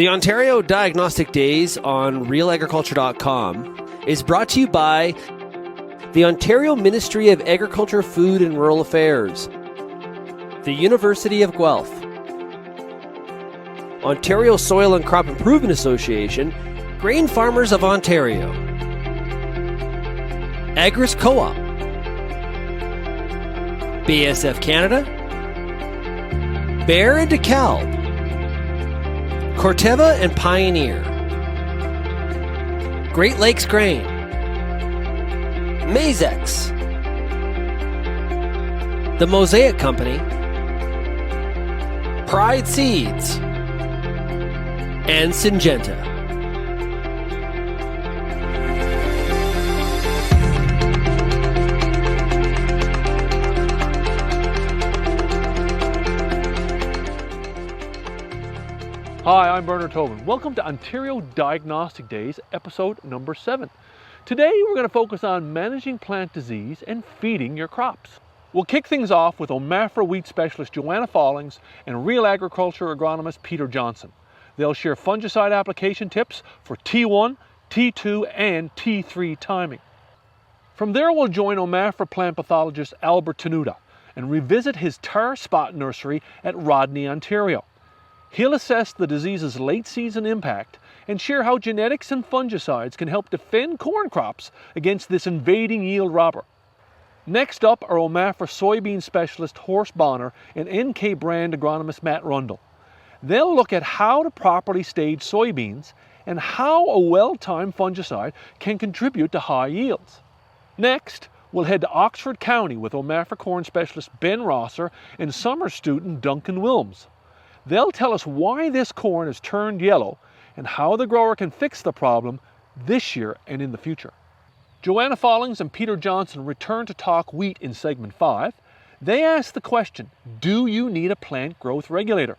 The Ontario Diagnostic Days on RealAgriculture.com is brought to you by the Ontario Ministry of Agriculture, Food and Rural Affairs, the University of Guelph, Ontario Soil and Crop Improvement Association, Grain Farmers of Ontario, Agris Co-op, BASF Canada, Bayer and DeKalb, Corteva and Pioneer, Great Lakes Grain, Mazex, The Mosaic Company, Pride Seeds, and Syngenta. Hi, I'm Bohner. Welcome to Ontario Diagnostic Days, episode number 7. Today we're going to focus on managing plant disease and feeding your crops. We'll kick things off with OMAFRA wheat specialist Joanna Follings and Real Agriculture agronomist Peter Johnson. They'll share fungicide application tips for T1, T2, and T3 timing. From there we'll join OMAFRA plant pathologist Albert Tenuta and revisit his tar spot nursery at Rodney, Ontario. He'll assess the disease's late season impact and share how genetics and fungicides can help defend corn crops against this invading yield robber. Next up are OMAFRA soybean specialist Horst Bohner and NK brand agronomist Matt Rundle. They'll look at how to properly stage soybeans and how a well-timed fungicide can contribute to high yields. Next, we'll head to Oxford County with OMAFRA corn specialist Ben Rosser and summer student Duncan Willemse. They'll tell us why this corn has turned yellow and how the grower can fix the problem this year and in the future. Joanna Follings and Peter Johnson return to talk wheat in segment 5. They ask the question, do you need a plant growth regulator?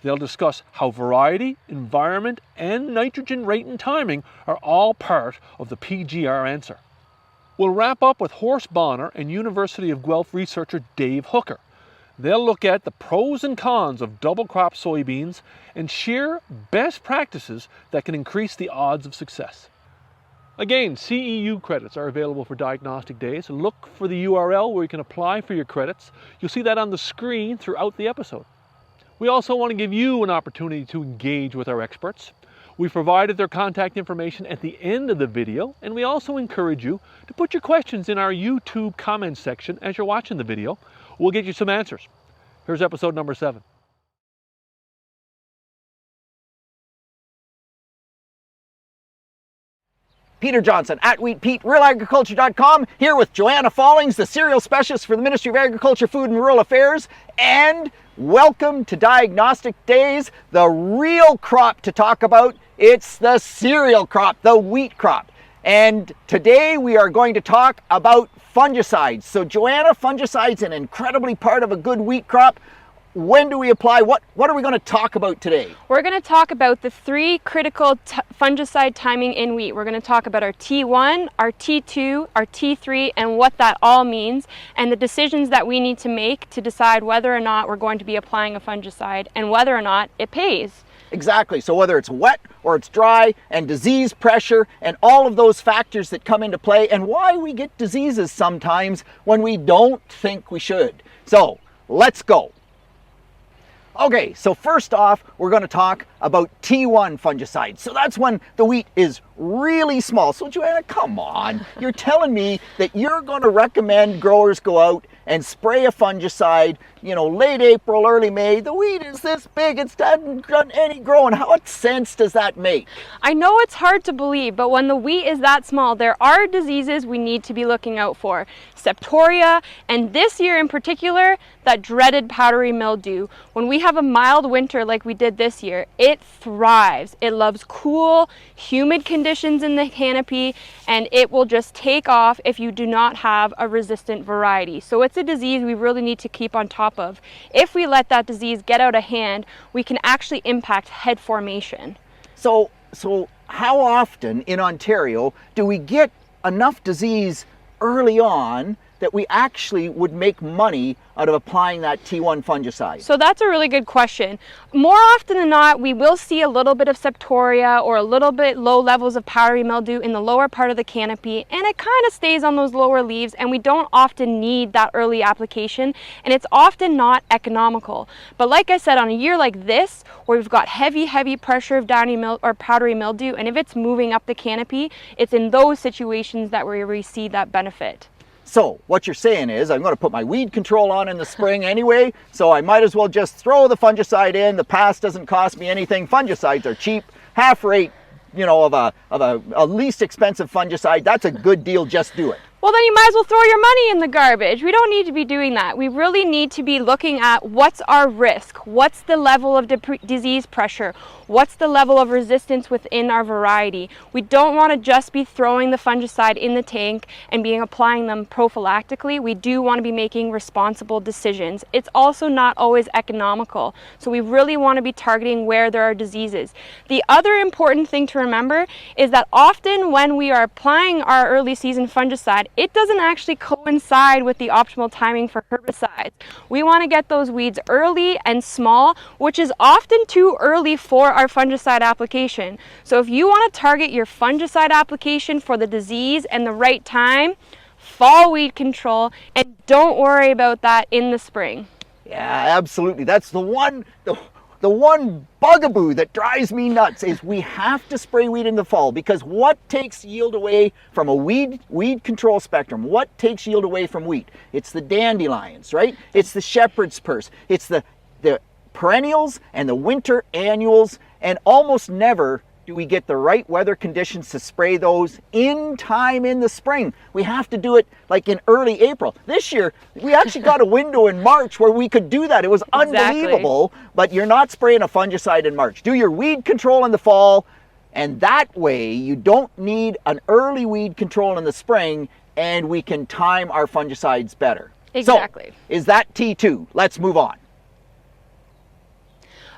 They'll discuss how variety, environment, and nitrogen rate and timing are all part of the PGR answer. We'll wrap up with Horst Bohner and University of Guelph researcher Dave Hooker. They'll look at the pros and cons of double crop soybeans and share best practices that can increase the odds of success. Again, CEU credits are available for Diagnostic Days. Look for the URL where you can apply for your credits. You'll see that on the screen throughout the episode. We also want to give you an opportunity to engage with our experts. We've provided their contact information at the end of the video, and we also encourage you to put your questions in our YouTube comments section as you're watching the video. We'll get you some answers. Here's episode number 7. Peter Johnson at Wheat Pete, RealAgriculture.com, here with Joanna Follings, the cereal specialist for the Ministry of Agriculture, Food and Rural Affairs, and welcome to Diagnostic Days, the real crop to talk about. It's the cereal crop, the wheat crop. And today we are going to talk about fungicides. So Joanna, fungicides an incredibly part of a good wheat crop. When do we apply? What are we going to talk about today? We're going to talk about the 3 critical fungicide timing in wheat. We're going to talk about our T1, our T2, our T3, and what that all means, and the decisions that we need to make to decide whether or not we're going to be applying a fungicide and whether or not it pays. Exactly. So whether it's wet or it's dry, and disease pressure and all of those factors that come into play, and why we get diseases sometimes when we don't think we should. So let's go. Okay, so first off, we're going to talk about T1 fungicides. So that's when the wheat is really small. So Joanna, come on. You're telling me that you're going to recommend growers go out and spray a fungicide, late April, early May. The wheat is this big, it hasn't done any growing. What sense does that make? I know it's hard to believe, but when the wheat is that small, there are diseases we need to be looking out for. Septoria, and this year in particular, that dreaded powdery mildew. When we have a mild winter like we did this year, it thrives. It loves cool, humid conditions in the canopy, and it will just take off if you do not have a resistant variety. So it's a disease we really need to keep on top of. If we let that disease get out of hand, we can actually impact head formation. So how often in Ontario do we get enough disease early on that we actually would make money out of applying that T1 fungicide? So that's a really good question. More often than not, we will see a little bit of septoria or a little bit low levels of powdery mildew in the lower part of the canopy, and it kind of stays on those lower leaves, and we don't often need that early application, and it's often not economical. But like I said, on a year like this, where we've got heavy pressure of powdery mildew, and if it's moving up the canopy, it's in those situations that we see that benefit. So what you're saying is, I'm going to put my weed control on in the spring anyway, so I might as well just throw the fungicide in. The pass doesn't cost me anything. Fungicides are cheap, half rate, you know, of a least expensive fungicide. That's a good deal. Just do it. Well, then you might as well throw your money in the garbage. We don't need to be doing that. We really need to be looking at what's our risk, what's the level of disease pressure, what's the level of resistance within our variety. We don't want to just be throwing the fungicide in the tank and applying them prophylactically. We do want to be making responsible decisions. It's also not always economical, so we really want to be targeting where there are diseases. The other important thing to remember is that often when we are applying our early season fungicide, it doesn't actually coincide with the optimal timing for herbicides. We want to get those weeds early and small, which is often too early for our fungicide application. So if you want to target your fungicide application for the disease and the right time, fall weed control, and don't worry about that in the spring. Yeah, absolutely. That's the one bugaboo that drives me nuts is we have to spray weed in the fall, because what takes yield away from a weed control spectrum? What takes yield away from wheat? It's the dandelions, right? It's the shepherd's purse. It's the perennials and the winter annuals, and almost never do we get the right weather conditions to spray those in time in the spring. We have to do it like in early April. This year, we actually got a window in March where we could do that. It was unbelievable, but you're not spraying a fungicide in March. Do your weed control in the fall, and that way you don't need an early weed control in the spring, and we can time our fungicides better. Exactly. So, is that T2? Let's move on.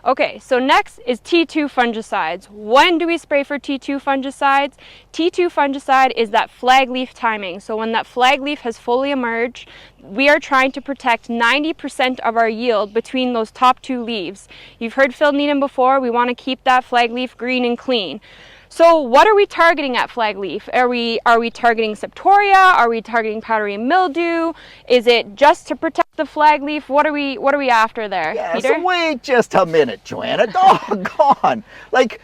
Okay, so next is T2 fungicides. When do we spray for T2 fungicides? T2 fungicide is that flag leaf timing. So when that flag leaf has fully emerged, we are trying to protect 90% of our yield between those top two leaves. You've heard Phil Needham before, we want to keep that flag leaf green and clean. So what are we targeting at flag leaf? Are we targeting septoria? Are we targeting powdery mildew? Is it just to protect the flag leaf? What are we after there, yeah, Peter? So wait just a minute, Joanna. Doggone. Like,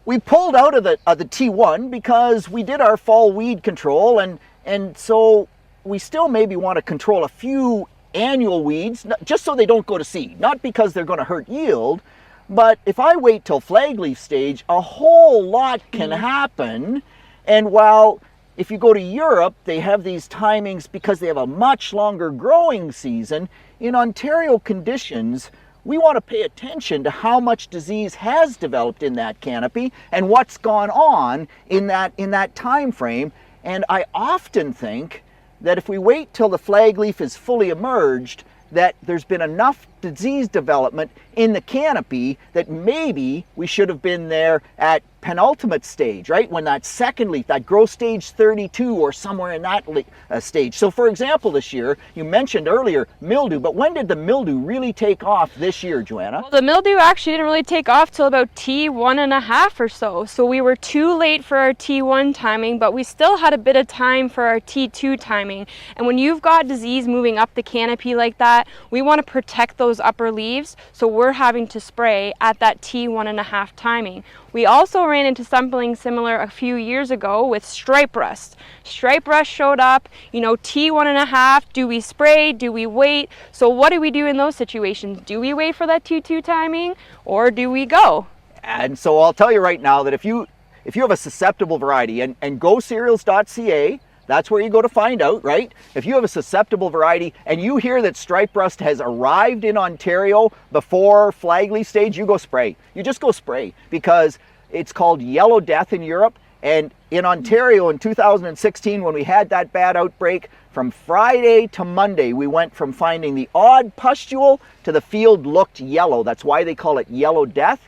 we pulled out of the T1 because we did our fall weed control, and so we still maybe want to control a few annual weeds, just so they don't go to seed, not because they're going to hurt yield. But if I wait till flag leaf stage, a whole lot can happen. And while if you go to Europe, they have these timings because they have a much longer growing season, in Ontario conditions, we want to pay attention to how much disease has developed in that canopy and what's gone on in that time frame. And I often think that if we wait till the flag leaf is fully emerged, that there's been enough disease development in the canopy that maybe we should have been there at penultimate stage, right? When that second leaf, that growth stage 32 or somewhere in that stage. So for example, this year, you mentioned earlier mildew, but when did the mildew really take off this year, Joanna? Well, the mildew actually didn't really take off till about T1.5 or so. So we were too late for our T1 timing, but we still had a bit of time for our T2 timing. And when you've got disease moving up the canopy like that, we want to protect those upper leaves. So we're having to spray at that T1.5 timing. We also ran into something similar a few years ago with stripe rust. Stripe rust showed up, T1.5, do we spray, do we wait? So what do we do in those situations? Do we wait for that T2 timing or do we go? And so I'll tell you right now that if you have a susceptible variety, and GoCereals.ca, that's where you go to find out, right? If you have a susceptible variety and you hear that stripe rust has arrived in Ontario before flag leaf stage, you go spray. You just go spray, because it's called yellow death in Europe. And in Ontario in 2016, when we had that bad outbreak, from Friday to Monday, we went from finding the odd pustule to the field looked yellow. That's why they call it yellow death.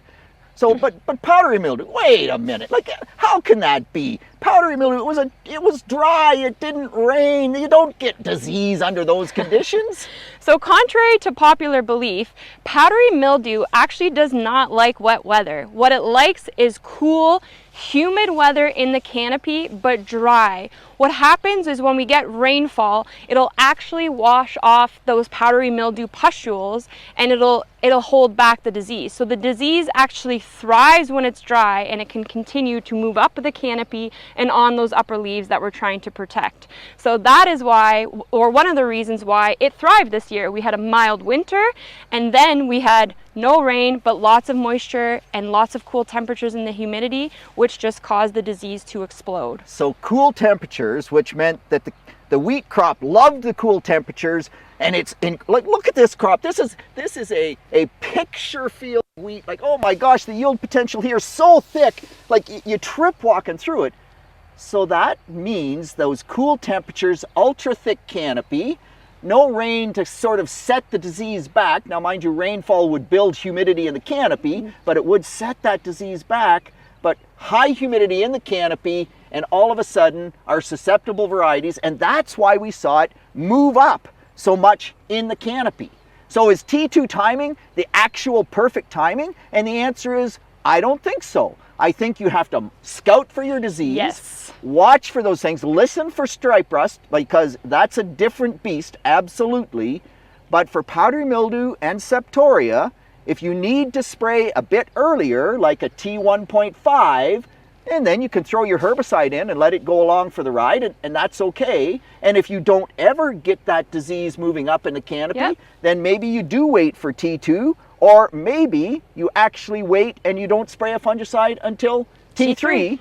So, but powdery mildew, wait a minute, like how can that be? Powdery mildew, it was dry, it didn't rain, you don't get disease under those conditions. So contrary to popular belief, powdery mildew actually does not like wet weather. What it likes is cool, humid weather in the canopy, but dry. What happens is when we get rainfall, it'll actually wash off those powdery mildew pustules and it'll hold back the disease. So the disease actually thrives when it's dry and it can continue to move up the canopy and on those upper leaves that we're trying to protect. So that is why, or one of the reasons why it thrived this year. We had a mild winter and then we had no rain, but lots of moisture and lots of cool temperatures in the humidity, which just caused the disease to explode. So cool temperatures, which meant that the wheat crop loved the cool temperatures, and like, look at this crop. This is a picture field wheat. Like, oh my gosh, the yield potential here is so thick, like you trip walking through it. So that means those cool temperatures, ultra thick canopy, no rain to sort of set the disease back. Now, mind you, rainfall would build humidity in the canopy, but it would set that disease back. But high humidity in the canopy, and all of a sudden, our susceptible varieties, and that's why we saw it move up so much in the canopy. So is T2 timing the actual perfect timing? And the answer is, I don't think so. I think you have to scout for your disease, Yes. watch for those things, listen for stripe rust, because that's a different beast, absolutely. But for powdery mildew and septoria, if you need to spray a bit earlier, like a T1.5, and then you can throw your herbicide in and let it go along for the ride, and that's okay. And if you don't ever get that disease moving up in the canopy, Yep. then maybe you do wait for T2, or maybe you actually wait and you don't spray a fungicide until T3.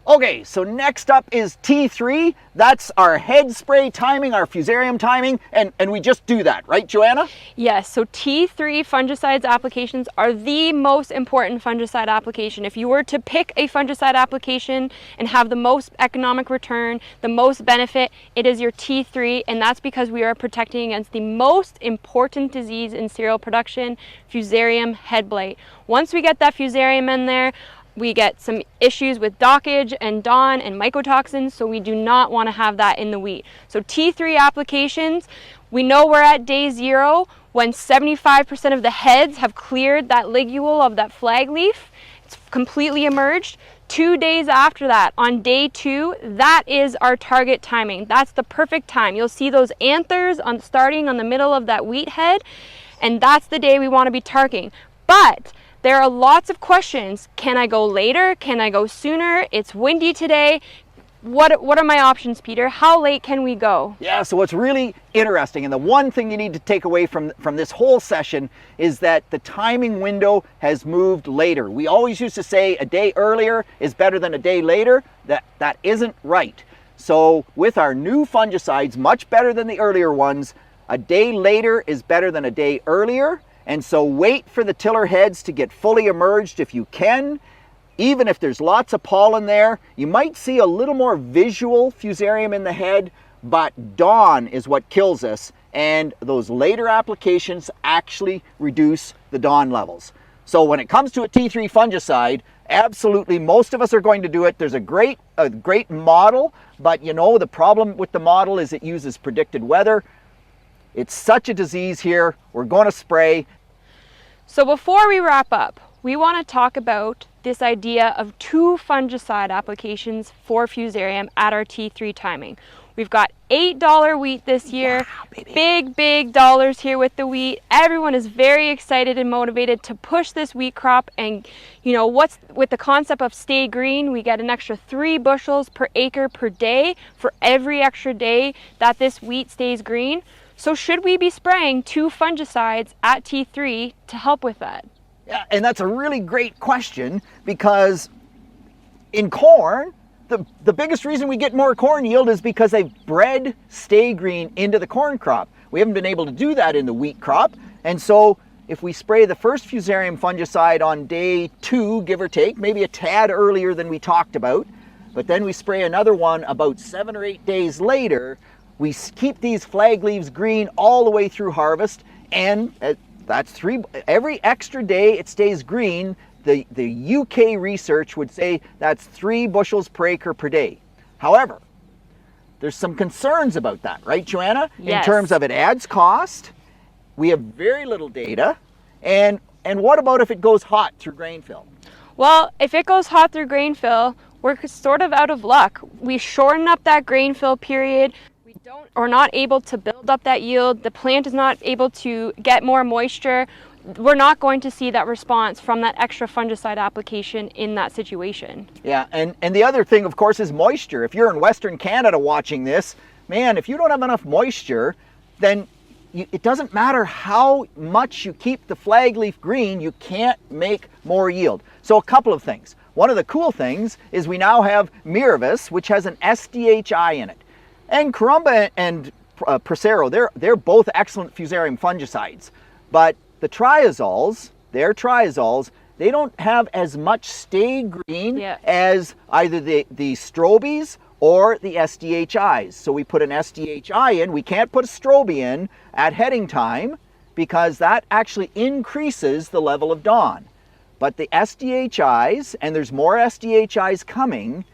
Okay, so next up is T3. That's our head spray timing, our fusarium timing, and we just do that, right, Joanna? Yes, so T3 fungicides applications are the most important fungicide application. If you were to pick a fungicide application and have the most economic return, the most benefit, it is your T3, and that's because we are protecting against the most important disease in cereal production, fusarium head blight. Once we get that fusarium in there, we get some issues with dockage and dawn and mycotoxins, so we do not want to have that in the wheat. So T3 applications, we know we're at day 0 when 75% of the heads have cleared that ligule of that flag leaf. It's completely emerged. 2 days after that, on day 2, that is our target timing. That's the perfect time. You'll see those anthers starting on the middle of that wheat head, and that's the day we want to be targeting. But there are lots of questions. Can I go later? Can I go sooner? It's windy today. What are my options, Peter? How late can we go? Yeah, so what's really interesting, and the one thing you need to take away from this whole session, is that the timing window has moved later. We always used to say a day earlier is better than a day later. That isn't right. So with our new fungicides, much better than the earlier ones, a day later is better than a day earlier. And so wait for the tiller heads to get fully emerged if you can. Even if there's lots of pollen there, you might see a little more visual fusarium in the head, but dawn is what kills us. And those later applications actually reduce the dawn levels. So when it comes to a T3 fungicide, absolutely most of us are going to do it. There's a great model, but you know, the problem with the model is it uses predicted weather. It's such a disease here. We're going to spray. So before we wrap up, we want to talk about this idea of 2 fungicide applications for fusarium at our T3 timing. We've got $8 wheat this year. Yeah, big dollars here with the wheat. Everyone is very excited and motivated to push this wheat crop, and you know, what's with the concept of stay green, we get an extra 3 bushels per acre per day for every extra day that this wheat stays green. So should we be spraying 2 fungicides at T3 to help with that? Yeah, and that's a really great question, because in corn, the biggest reason we get more corn yield is because they've bred stay green into the corn crop. We haven't been able to do that in the wheat crop. And so if we spray the first fusarium fungicide on day 2, give or take, maybe a tad earlier than we talked about, but then we spray another one about 7 or 8 days later, we keep these flag leaves green all the way through harvest, and that's every extra day it stays green the UK research would say that's 3 bushels per acre per day. However, there's some concerns about that, right, Joanna? Yes. In terms of it adds cost, we have very little data, and what about if it goes hot through grain fill? Well, if it goes hot through grain fill, we're sort of out of luck. We shorten up that grain fill period. We are not able to build up that yield. The plant is not able to get more moisture. We're not going to see that response from that extra fungicide application in that situation. Yeah, and the other thing, of course, is moisture. If you're in Western Canada watching this, man, if you don't have enough moisture, then it doesn't matter how much you keep the flag leaf green, you can't make more yield. So a couple of things. One of the cool things is we now have Miravis, which has an SDHI in it. And Carumba and Prosero, they're both excellent fusarium fungicides. But the triazoles, they don't have as much stay green as either the strobies or the SDHIs. So we put an SDHI in. We can't put a strobe in at heading time because that actually increases the level of dawn. But the SDHIs, and there's more SDHIs coming,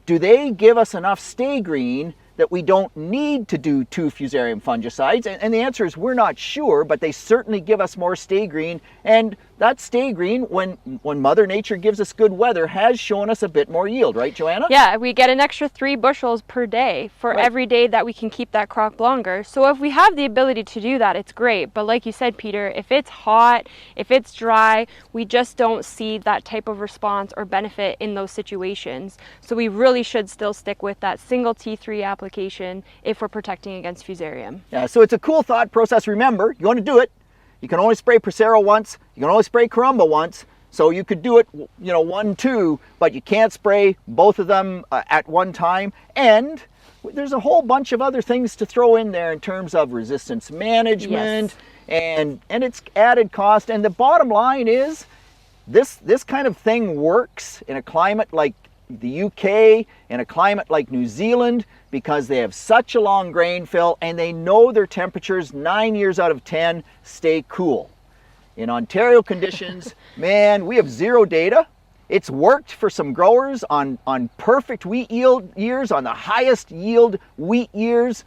do they give us enough stay green that we don't need to do 2 fusarium fungicides? And the answer is we're not sure, but they certainly give us more stay green. And that stay green, when Mother Nature gives us good weather, has shown us a bit more yield, right, Joanna? Yeah, we get an extra 3 bushels per day for every day that we can keep that crop longer. So if we have the ability to do that, it's great. But like you said, Peter, if it's hot, if it's dry, we just don't see that type of response or benefit in those situations. So we really should still stick with that single T3 application if we're protecting against fusarium. Yeah, so it's a cool thought process. Remember, you want to do it, you can only spray Prosero once, you can only spray Carumba once, so you could do it, 1, 2, but you can't spray both of them at one time. And there's a whole bunch of other things to throw in there in terms of resistance management and its added cost. And the bottom line is this kind of thing works in a climate like the UK, in a climate like New Zealand, because they have such a long grain fill and they know their temperatures 9 years out of 10 stay cool. In Ontario conditions, man, we have zero data. It's worked for some growers on perfect wheat yield years, on the highest yield wheat years.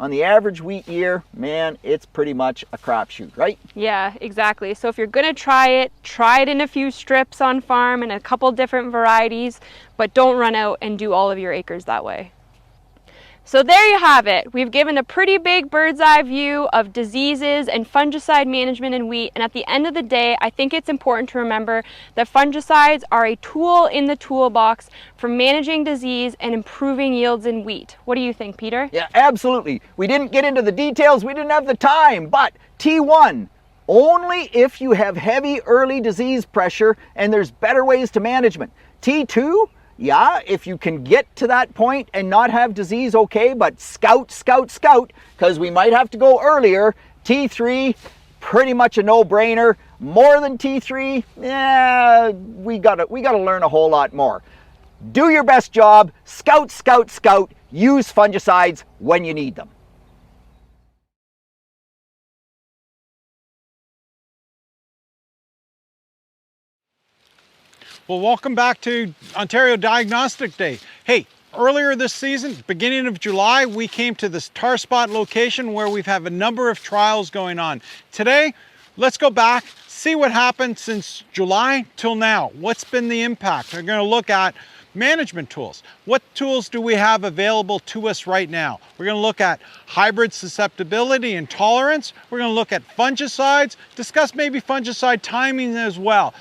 On the average wheat year, man, it's pretty much a crapshoot, right? Yeah, exactly. So if you're going to try it in a few strips on farm and a couple different varieties, but don't run out and do all of your acres that way. So there you have it. We've given a pretty big bird's eye view of diseases and fungicide management in wheat. And at the end of the day, I think it's important to remember that fungicides are a tool in the toolbox for managing disease and improving yields in wheat. What do you think, Peter? Yeah, absolutely. We didn't get into the details. We didn't have the time. But T1, only if you have heavy early disease pressure and there's better ways to management. T2, yeah, if you can get to that point and not have disease, okay, but scout, because we might have to go earlier. T3, pretty much a no-brainer. More than T3, yeah, we gotta learn a whole lot more. Do your best job, scout, use fungicides when you need them. Well, welcome back to Ontario Diagnostic Day. Hey, earlier this season, beginning of July, we came to this tar spot location where we've had a number of trials going on. Today, let's go back, see what happened since July till now. What's been the impact? We're going to look at management tools. What tools do we have available to us right now? We're going to look at hybrid susceptibility and tolerance. We're going to look at fungicides, discuss maybe fungicide timing as well.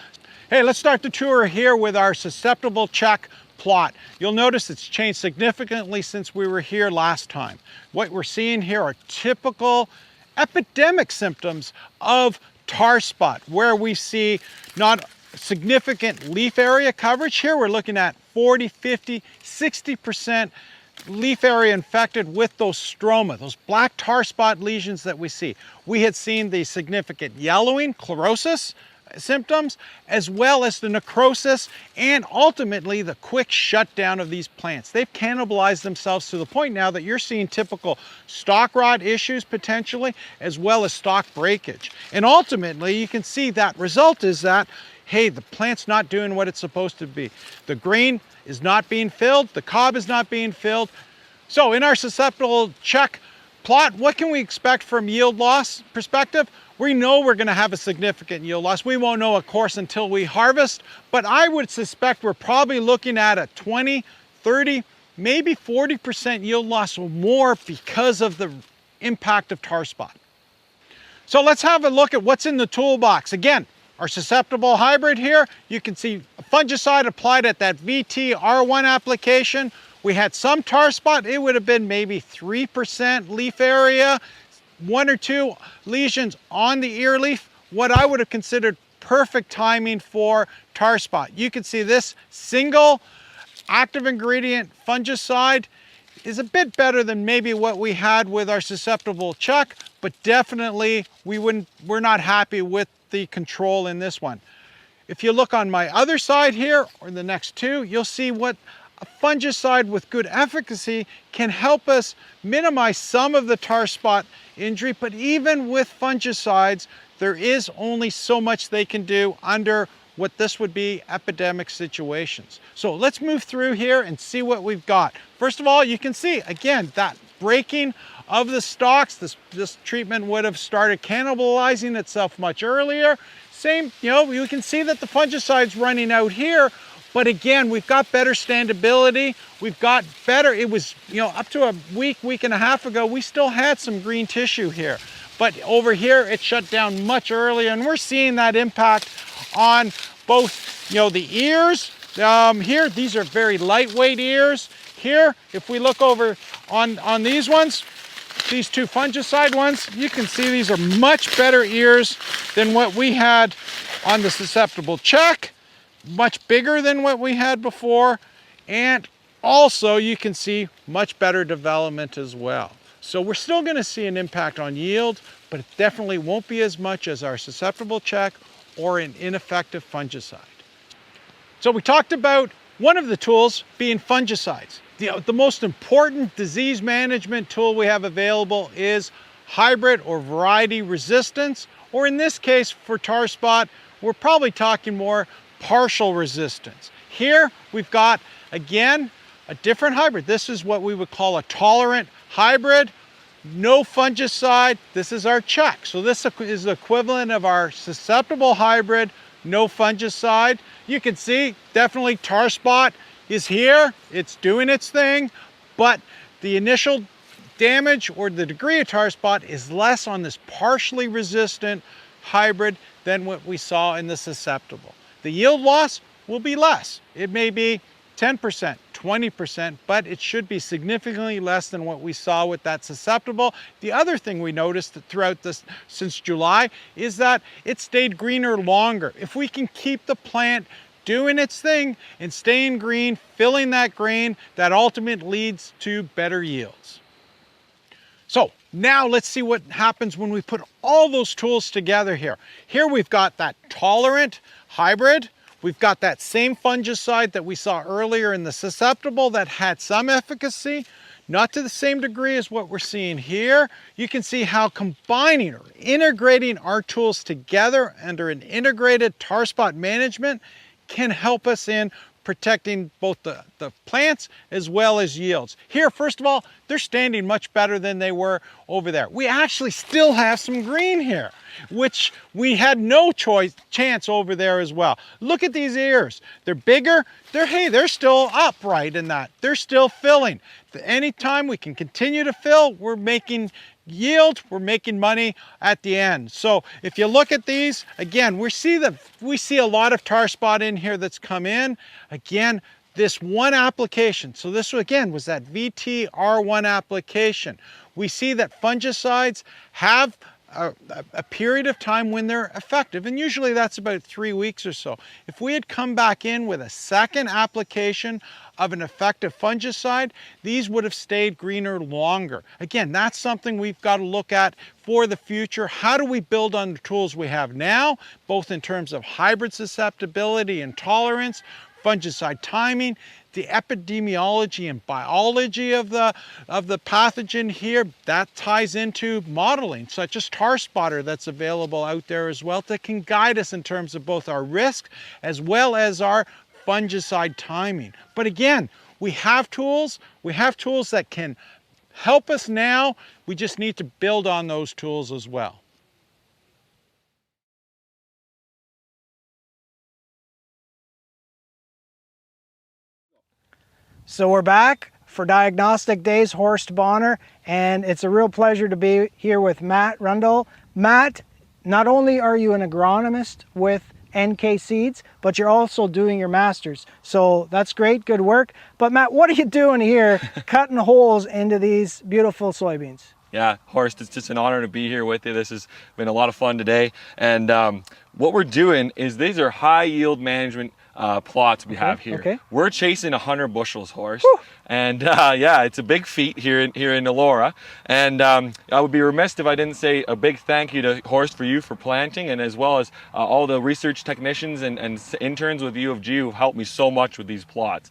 Hey, let's start the tour here with our susceptible check plot. You'll notice it's changed significantly since we were here last time. What we're seeing here are typical epidemic symptoms of tar spot, where we see not significant leaf area coverage. Here we're looking at 40, 50, 60% leaf area infected with those stroma, those black tar spot lesions that we see. We had seen the significant yellowing, chlorosis symptoms, as well as the necrosis and ultimately the quick shutdown of these plants. They've cannibalized themselves to the point now that you're seeing typical stalk rot issues potentially, as well as stalk breakage. And ultimately you can see that result is that hey, the plant's not doing what it's supposed to be. The grain is not being filled, the cob is not being filled. So in our susceptible check plot, what can we expect from yield loss perspective? We know we're going to have a significant yield loss. We won't know, of course, until we harvest, but I would suspect we're probably looking at a 20, 30, maybe 40% yield loss or more because of the impact of tar spot. So let's have a look at what's in the toolbox. Again, our susceptible hybrid here, you can see a fungicide applied at that VT-R1 application. We had some tar spot. It would have been maybe 3% leaf area, 1 or 2 lesions on the ear leaf, what I would have considered perfect timing for tar spot. You can see this single active ingredient fungicide is a bit better than maybe what we had with our susceptible check, but definitely we're not happy with the control in this one. If you look on my other side here, or the next two, you'll see what a fungicide with good efficacy can help us minimize some of the tar spot injury, but even with fungicides, there is only so much they can do under what this would be epidemic situations. So let's move through here and see what we've got. First of all, you can see, again, that breaking of the stalks. This treatment would have started cannibalizing itself much earlier. Same, you can see that the fungicide's running out here, but again, we've got better standability. We've got better, it was, up to a week and a half ago, we still had some green tissue here. But over here, it shut down much earlier, and we're seeing that impact on both, the ears. Here, these are very lightweight ears. Here, if we look over on these ones, these 2 fungicide ones, you can see these are much better ears than what we had on the susceptible check, much bigger than what we had before, and also you can see much better development as well. So we're still going to see an impact on yield, but it definitely won't be as much as our susceptible check or an ineffective fungicide. So we talked about one of the tools being fungicides. The most important disease management tool we have available is hybrid or variety resistance, or in this case for tar spot, we're probably talking more partial resistance. Here we've got, again, a different hybrid. This is what we would call a tolerant hybrid, no fungicide. This is our check. So this is the equivalent of our susceptible hybrid, no fungicide. You can see definitely tar spot is here. It's doing its thing, but the initial damage or the degree of tar spot is less on this partially resistant hybrid than what we saw in the susceptible. The yield loss will be less. It may be 10%, 20%, but it should be significantly less than what we saw with that susceptible. The other thing we noticed throughout this since July is that it stayed greener longer. If we can keep the plant doing its thing and staying green, filling that grain, that ultimately leads to better yields. So now let's see what happens when we put all those tools together here. Here we've got that tolerant hybrid. We've got that same fungicide that we saw earlier in the susceptible that had some efficacy, not to the same degree as what we're seeing here. You can see how combining or integrating our tools together under an integrated tar spot management can help us in protecting both the plants as well as yields. Here, first of all, they're standing much better than they were over there. We actually still have some green here, which we had no chance over there as well. Look at these ears. They're bigger. They're still upright in that. They're still filling. Anytime we can continue to fill, we're making yield, we're making money at the end. So if you look at these, again, we see a lot of tar spot in here that's come in. Again, this one application, so this again was that VT-R1 application. We see that fungicides have a period of time when they're effective, and usually that's about 3 weeks or so. If we had come back in with a second application of an effective fungicide, these would have stayed greener longer. Again, that's something we've got to look at for the future. How do we build on the tools we have now, both in terms of hybrid susceptibility and tolerance, fungicide timing? the epidemiology and biology of the pathogen here, that ties into modeling, such as tar spotter that's available out there as well, that can guide us in terms of both our risk as well as our fungicide timing. But again, we have tools that can help us now. We just need to build on those tools as well. So we're back for Diagnostic Days, Horst Bohner, and it's a real pleasure to be here with Matt Rundle. Matt, not only are you an agronomist with NK Seeds, but you're also doing your master's. So that's great, good work. But Matt, what are you doing here cutting holes into these beautiful soybeans? Yeah, Horst, it's just an honor to be here with you. This has been a lot of fun today. And what we're doing is these are high yield management plots we have here. Okay. We're chasing 100 bushels, Horst. Whew. And yeah, it's a big feat here in Elora. And I would be remiss if I didn't say a big thank you to Horst for you for planting, and as well as all the research technicians and interns with U of G who've helped me so much with these plots.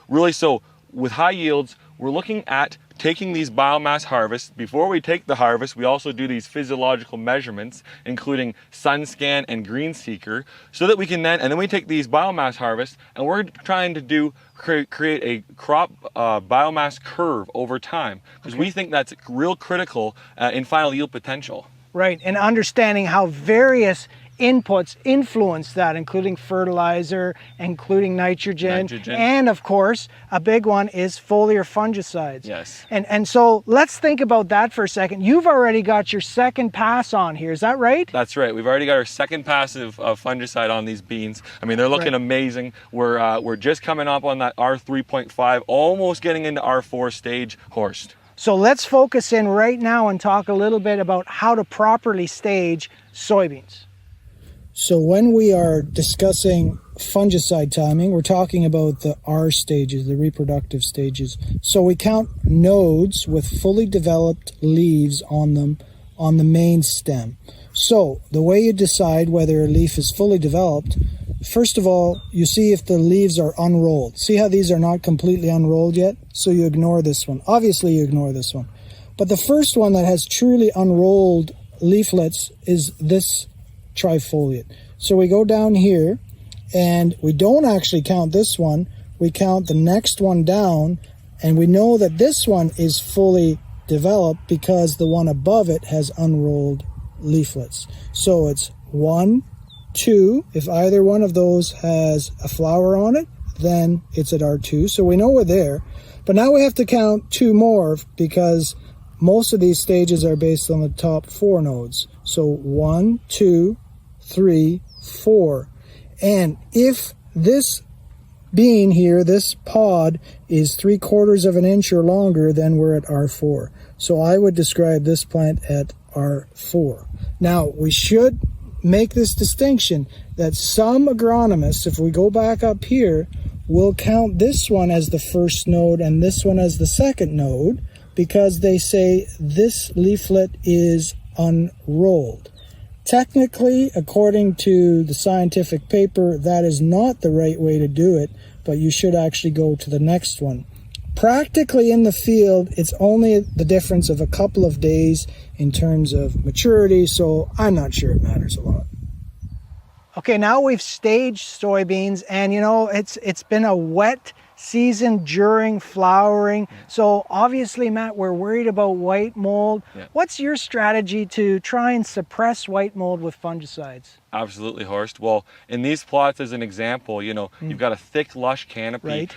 Really, so with high yields, we're looking at taking these biomass harvests. Before we take the harvest, we also do these physiological measurements, including sun scan and green seeker, so that we can then we take these biomass harvests, and we're trying to create a crop biomass curve over time, because we think that's real critical in final yield potential. Right, and understanding how various inputs influence that, including fertilizer, including nitrogen, and of course, a big one is foliar fungicides. Yes. And so let's think about that for a second. You've already got your second pass on here, is that right? That's right. We've already got our second pass of fungicide on these beans. I mean, they're looking amazing. We're just coming up on that R3.5, almost getting into R4 stage, Horst. So let's focus in right now and talk a little bit about how to properly stage soybeans. So when we are discussing fungicide timing, we're talking about the R stages, the reproductive stages. So we count nodes with fully developed leaves on them on the main stem. So the way you decide whether a leaf is fully developed, first of all, you see if the leaves are unrolled. See how these are not completely unrolled yet? So you ignore this one. Obviously you ignore this one. But the first one that has truly unrolled leaflets is this trifoliate. So we go down here and we don't actually count this one. We count the next one down, and we know that this one is fully developed because the one above it has unrolled leaflets. So it's 1, 2. If either one of those has a flower on it, then it's at R2. So we know we're there. But now we have to count 2 more because most of these stages are based on the top 4 nodes. So 1, 2, 3, 4. And if this bean here, this pod, is 3/4 of an inch or longer, then we're at R4. So I would describe this plant at R4. Now, we should make this distinction that some agronomists, if we go back up here, will count this one as the first node and this one as the second node, because they say this leaflet is unrolled. Technically, according to the scientific paper, that is not the right way to do it, but you should actually go to the next one. Practically in the field, it's only the difference of a couple of days in terms of maturity, so I'm not sure it matters a lot. Okay, now we've staged soybeans, and you know, it's been a wet season during flowering. So obviously, Matt, we're worried about white mold. Yeah. What's your strategy to try and suppress white mold with fungicides? Absolutely, Horst. Well, in these plots, as an example, you know, you've got a thick, lush canopy,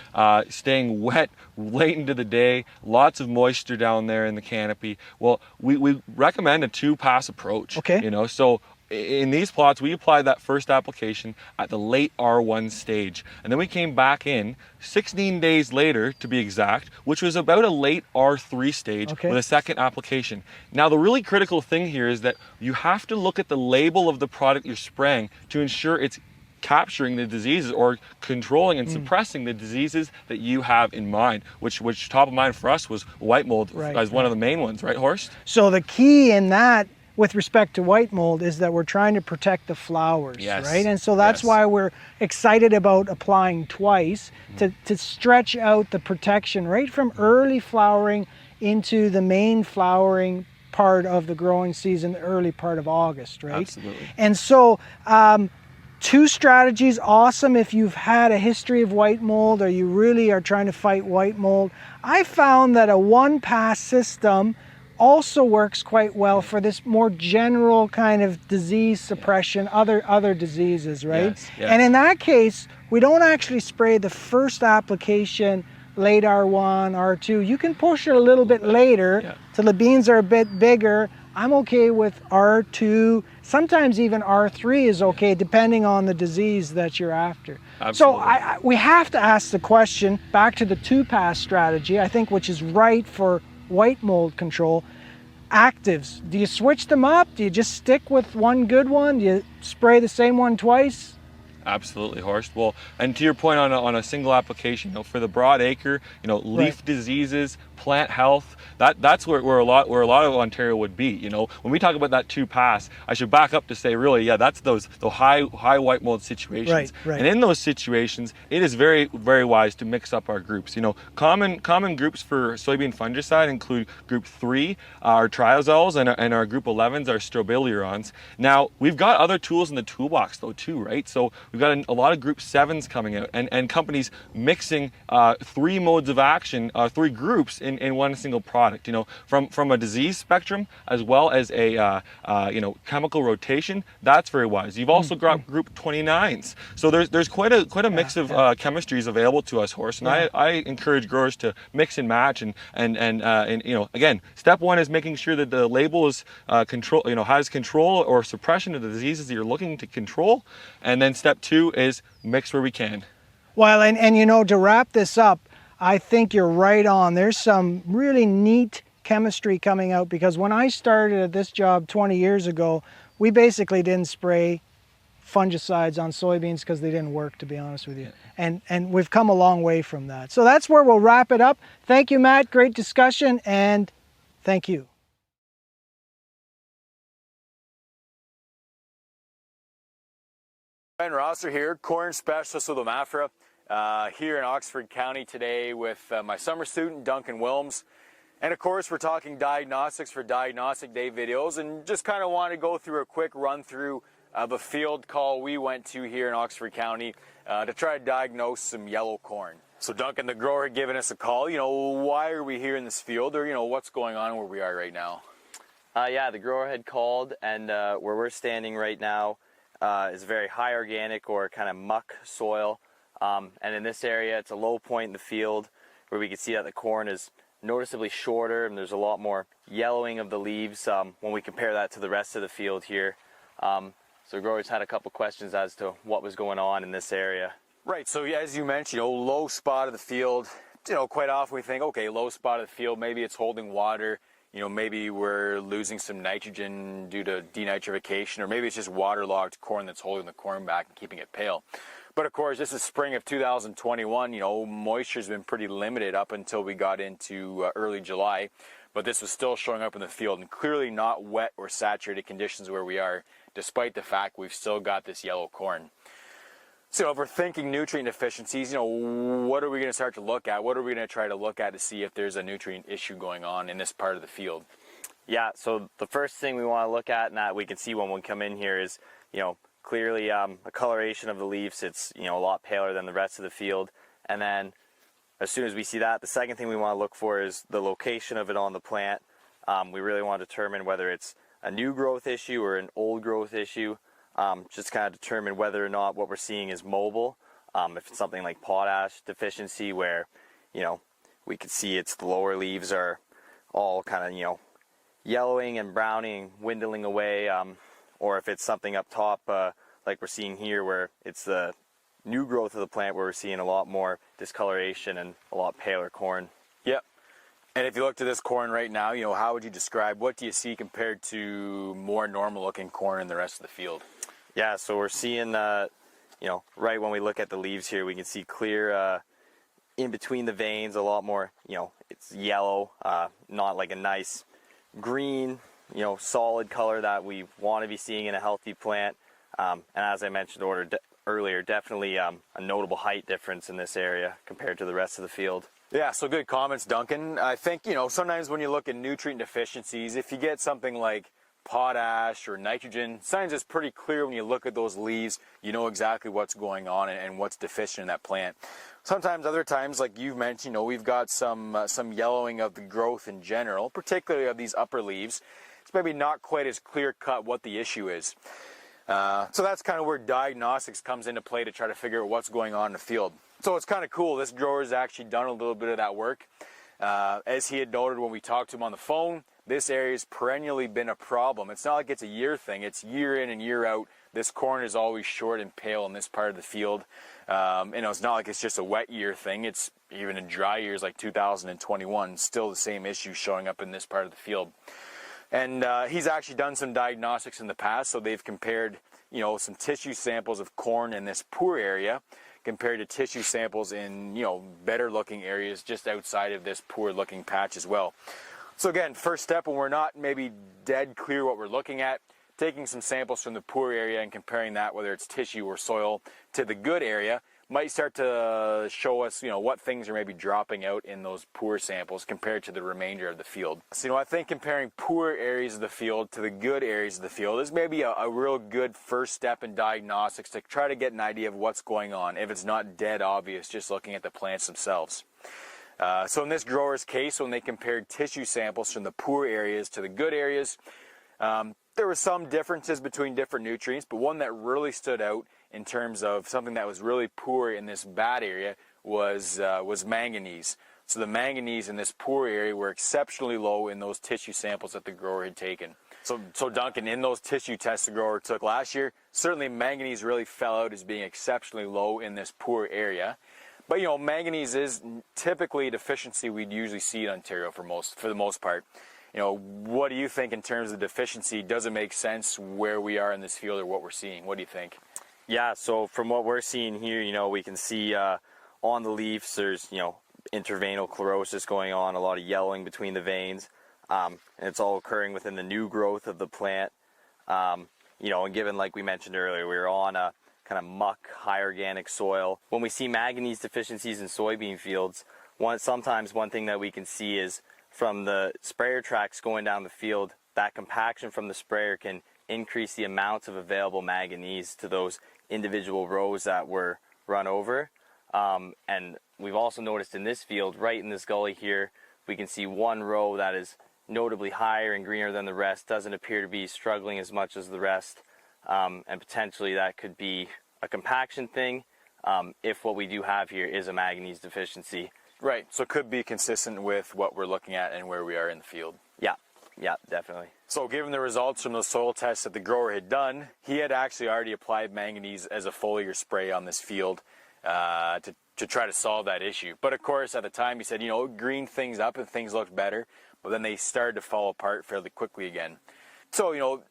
staying wet late into the day, lots of moisture down there in the canopy. Well, we recommend a 2-pass approach. Okay. You know, so in these plots, we applied that first application at the late R1 stage. And then we came back in 16 days later, to be exact, which was about a late R3 stage with a second application. Now, the really critical thing here is that you have to look at the label of the product you're spraying to ensure it's capturing the diseases or controlling and suppressing the diseases that you have in mind, which top of mind for us was white mold as one of the main ones, right, Horst? So the key in that with respect to white mold is that we're trying to protect the flowers, Yes. right? And so that's Yes. why we're excited about applying twice to stretch out the protection right from early flowering into the main flowering part of the growing season, the early part of August, right? Absolutely. And so 2 strategies, awesome if you've had a history of white mold or you really are trying to fight white mold. I found that a 1-pass system also works quite well for this more general kind of disease suppression, other diseases, right? Yes, yes. And in that case, we don't actually spray the first application late R1, R2. You can push it a little bit later till the beans are a bit bigger. I'm okay with R2, sometimes even R3 is okay depending on the disease that you're after. Absolutely. So we have to ask the question, back to the 2-pass strategy, I think, which is right for white mold control. Actives, do you switch them up? Do you just stick with one good one? Do you spray the same one twice? Absolutely, Horst. Well, and to your point on a single application, for the broad acre, leaf diseases, plant health, that's where a lot of Ontario would be. When we talk about that 2-pass, I should back up to say, really, that's the high white mold situations. Right. And in those situations, it is very, very wise to mix up our groups. Common groups for soybean fungicide include group 3, our triazoles, and our group 11s, our strobilurons. Now, we've got other tools in the toolbox though too, right? So we've got a lot of group 7s coming out, and companies mixing 3 modes of action, 3 groups in one single product. From a disease spectrum as well as a chemical rotation. That's very wise. You've also got group 29s. So there's quite a mix of chemistries available to us, Horst. And I encourage growers to mix and match. And again, step 1 is making sure that the label is has control or suppression of the diseases that you're looking to control. And then step 2 is mix where we can. Well, and to wrap this up, I think you're right on. There's some really neat chemistry coming out, because when I started at this job 20 years ago, we basically didn't spray fungicides on soybeans because they didn't work, to be honest with you. And we've come a long way from that. So that's where we'll wrap it up. Thank you, Matt. Great discussion, and thank you. Ben Rosser here, corn specialist with OMAFRA, here in Oxford County today with my summer student, Duncan Willemse. And of course, we're talking diagnostics for Diagnostic Day videos, and just kind of want to go through a quick run through of a field call we went to here in Oxford County to try to diagnose some yellow corn. So Duncan, the grower, had given us a call. Why are we here in this field, or what's going on where we are right now? Yeah, the grower had called, and where we're standing right now is very high organic or kind of muck soil. And in this area, it's a low point in the field where we can see that the corn is noticeably shorter, and there's a lot more yellowing of the leaves when we compare that to the rest of the field here. So growers had a couple questions as to what was going on in this area. Right, so as you mentioned, low spot of the field, quite often we think, okay, low spot of the field, maybe it's holding water, maybe we're losing some nitrogen due to denitrification, or maybe it's just waterlogged corn that's holding the corn back and keeping it pale. But of course, this is spring of 2021, moisture's been pretty limited up until we got into early July, but this was still showing up in the field, and clearly not wet or saturated conditions where we are, despite the fact we've still got this yellow corn. So if we're thinking nutrient deficiencies, what are we going to start to look at? What are we going to try to look at to see if there's a nutrient issue going on in this part of the field? Yeah, so the first thing we want to look at, and that we can see when we come in here, is, clearly a coloration of the leaves. It's, a lot paler than the rest of the field. And then as soon as we see that, the second thing we want to look for is the location of it on the plant. We really want to determine whether it's a new growth issue or an old growth issue. Just kind of determine whether or not what we're seeing is mobile. If it's something like potash deficiency where, we could see it's the lower leaves are all kind of, yellowing and browning, dwindling away, or if it's something up top like we're seeing here where it's the new growth of the plant where we're seeing a lot more discoloration and a lot paler corn. Yep. And if you look to this corn right now, how would you describe, what do you see compared to more normal looking corn in the rest of the field? Yeah, so we're seeing, right when we look at the leaves here, we can see clear in between the veins, a lot more, it's yellow, not like a nice green, solid color that we want to be seeing in a healthy plant. And as I mentioned earlier, definitely a notable height difference in this area compared to the rest of the field. Yeah, so good comments, Duncan. I think, sometimes when you look at nutrient deficiencies, if you get something like potash or nitrogen, sometimes it's pretty clear when you look at those leaves, you know exactly what's going on and what's deficient in that plant. Sometimes, other times, like you've mentioned, we've got some yellowing of the growth in general, particularly of these upper leaves. It's maybe not quite as clear-cut what the issue is. So that's kind of where diagnostics comes into play to try to figure out what's going on in the field. So it's kind of cool. This grower's actually done a little bit of that work. As he had noted when we talked to him on the phone, this area has perennially been a problem. It's not like it's a year thing. It's year in and year out. This corn is always short and pale in this part of the field. It's not like it's just a wet year thing. It's even in dry years like 2021, still the same issue showing up in this part of the field. And he's actually done some diagnostics in the past, so they've compared, some tissue samples of corn in this poor area compared to tissue samples in, better looking areas just outside of this poor looking patch as well. So again, first step when we're not maybe dead clear what we're looking at, taking some samples from the poor area and comparing that, whether it's tissue or soil, to the good area, might start to show us, what things are maybe dropping out in those poor samples compared to the remainder of the field. So, I think comparing poor areas of the field to the good areas of the field is maybe a real good first step in diagnostics to try to get an idea of what's going on, if it's not dead obvious just looking at the plants themselves. So in this grower's case, when they compared tissue samples from the poor areas to the good areas, there were some differences between different nutrients, but one that really stood out in terms of something that was really poor in this bad area was manganese. So the manganese in this poor area were exceptionally low in those tissue samples that the grower had taken. So Duncan, in those tissue tests the grower took last year, certainly manganese really fell out as being exceptionally low in this poor area. But manganese is typically a deficiency we'd usually see in Ontario for the most part. What do you think in terms of deficiency? Does it make sense where we are in this field or what we're seeing? What do you think? Yeah, so from what we're seeing here, we can see on the leaves there's, interveinal chlorosis going on, a lot of yellowing between the veins, and it's all occurring within the new growth of the plant. And given, like we mentioned earlier, we're on a kind of muck, high organic soil. When we see manganese deficiencies in soybean fields, sometimes one thing that we can see is from the sprayer tracks going down the field, that compaction from the sprayer can increase the amounts of available manganese to those individual rows that were run over. And we've also noticed in this field, right in this gully here, we can see one row that is notably higher and greener than the rest, doesn't appear to be struggling as much as the rest, and potentially that could be a compaction thing if what we do have here is a manganese deficiency. Right, so it could be consistent with what we're looking at and where we are in the field. Yeah, definitely. So given the results from those soil tests that the grower had done, he had actually already applied manganese as a foliar spray on this field to try to solve that issue. But of course, at the time he said, green things up and things looked better, but then they started to fall apart fairly quickly again. So,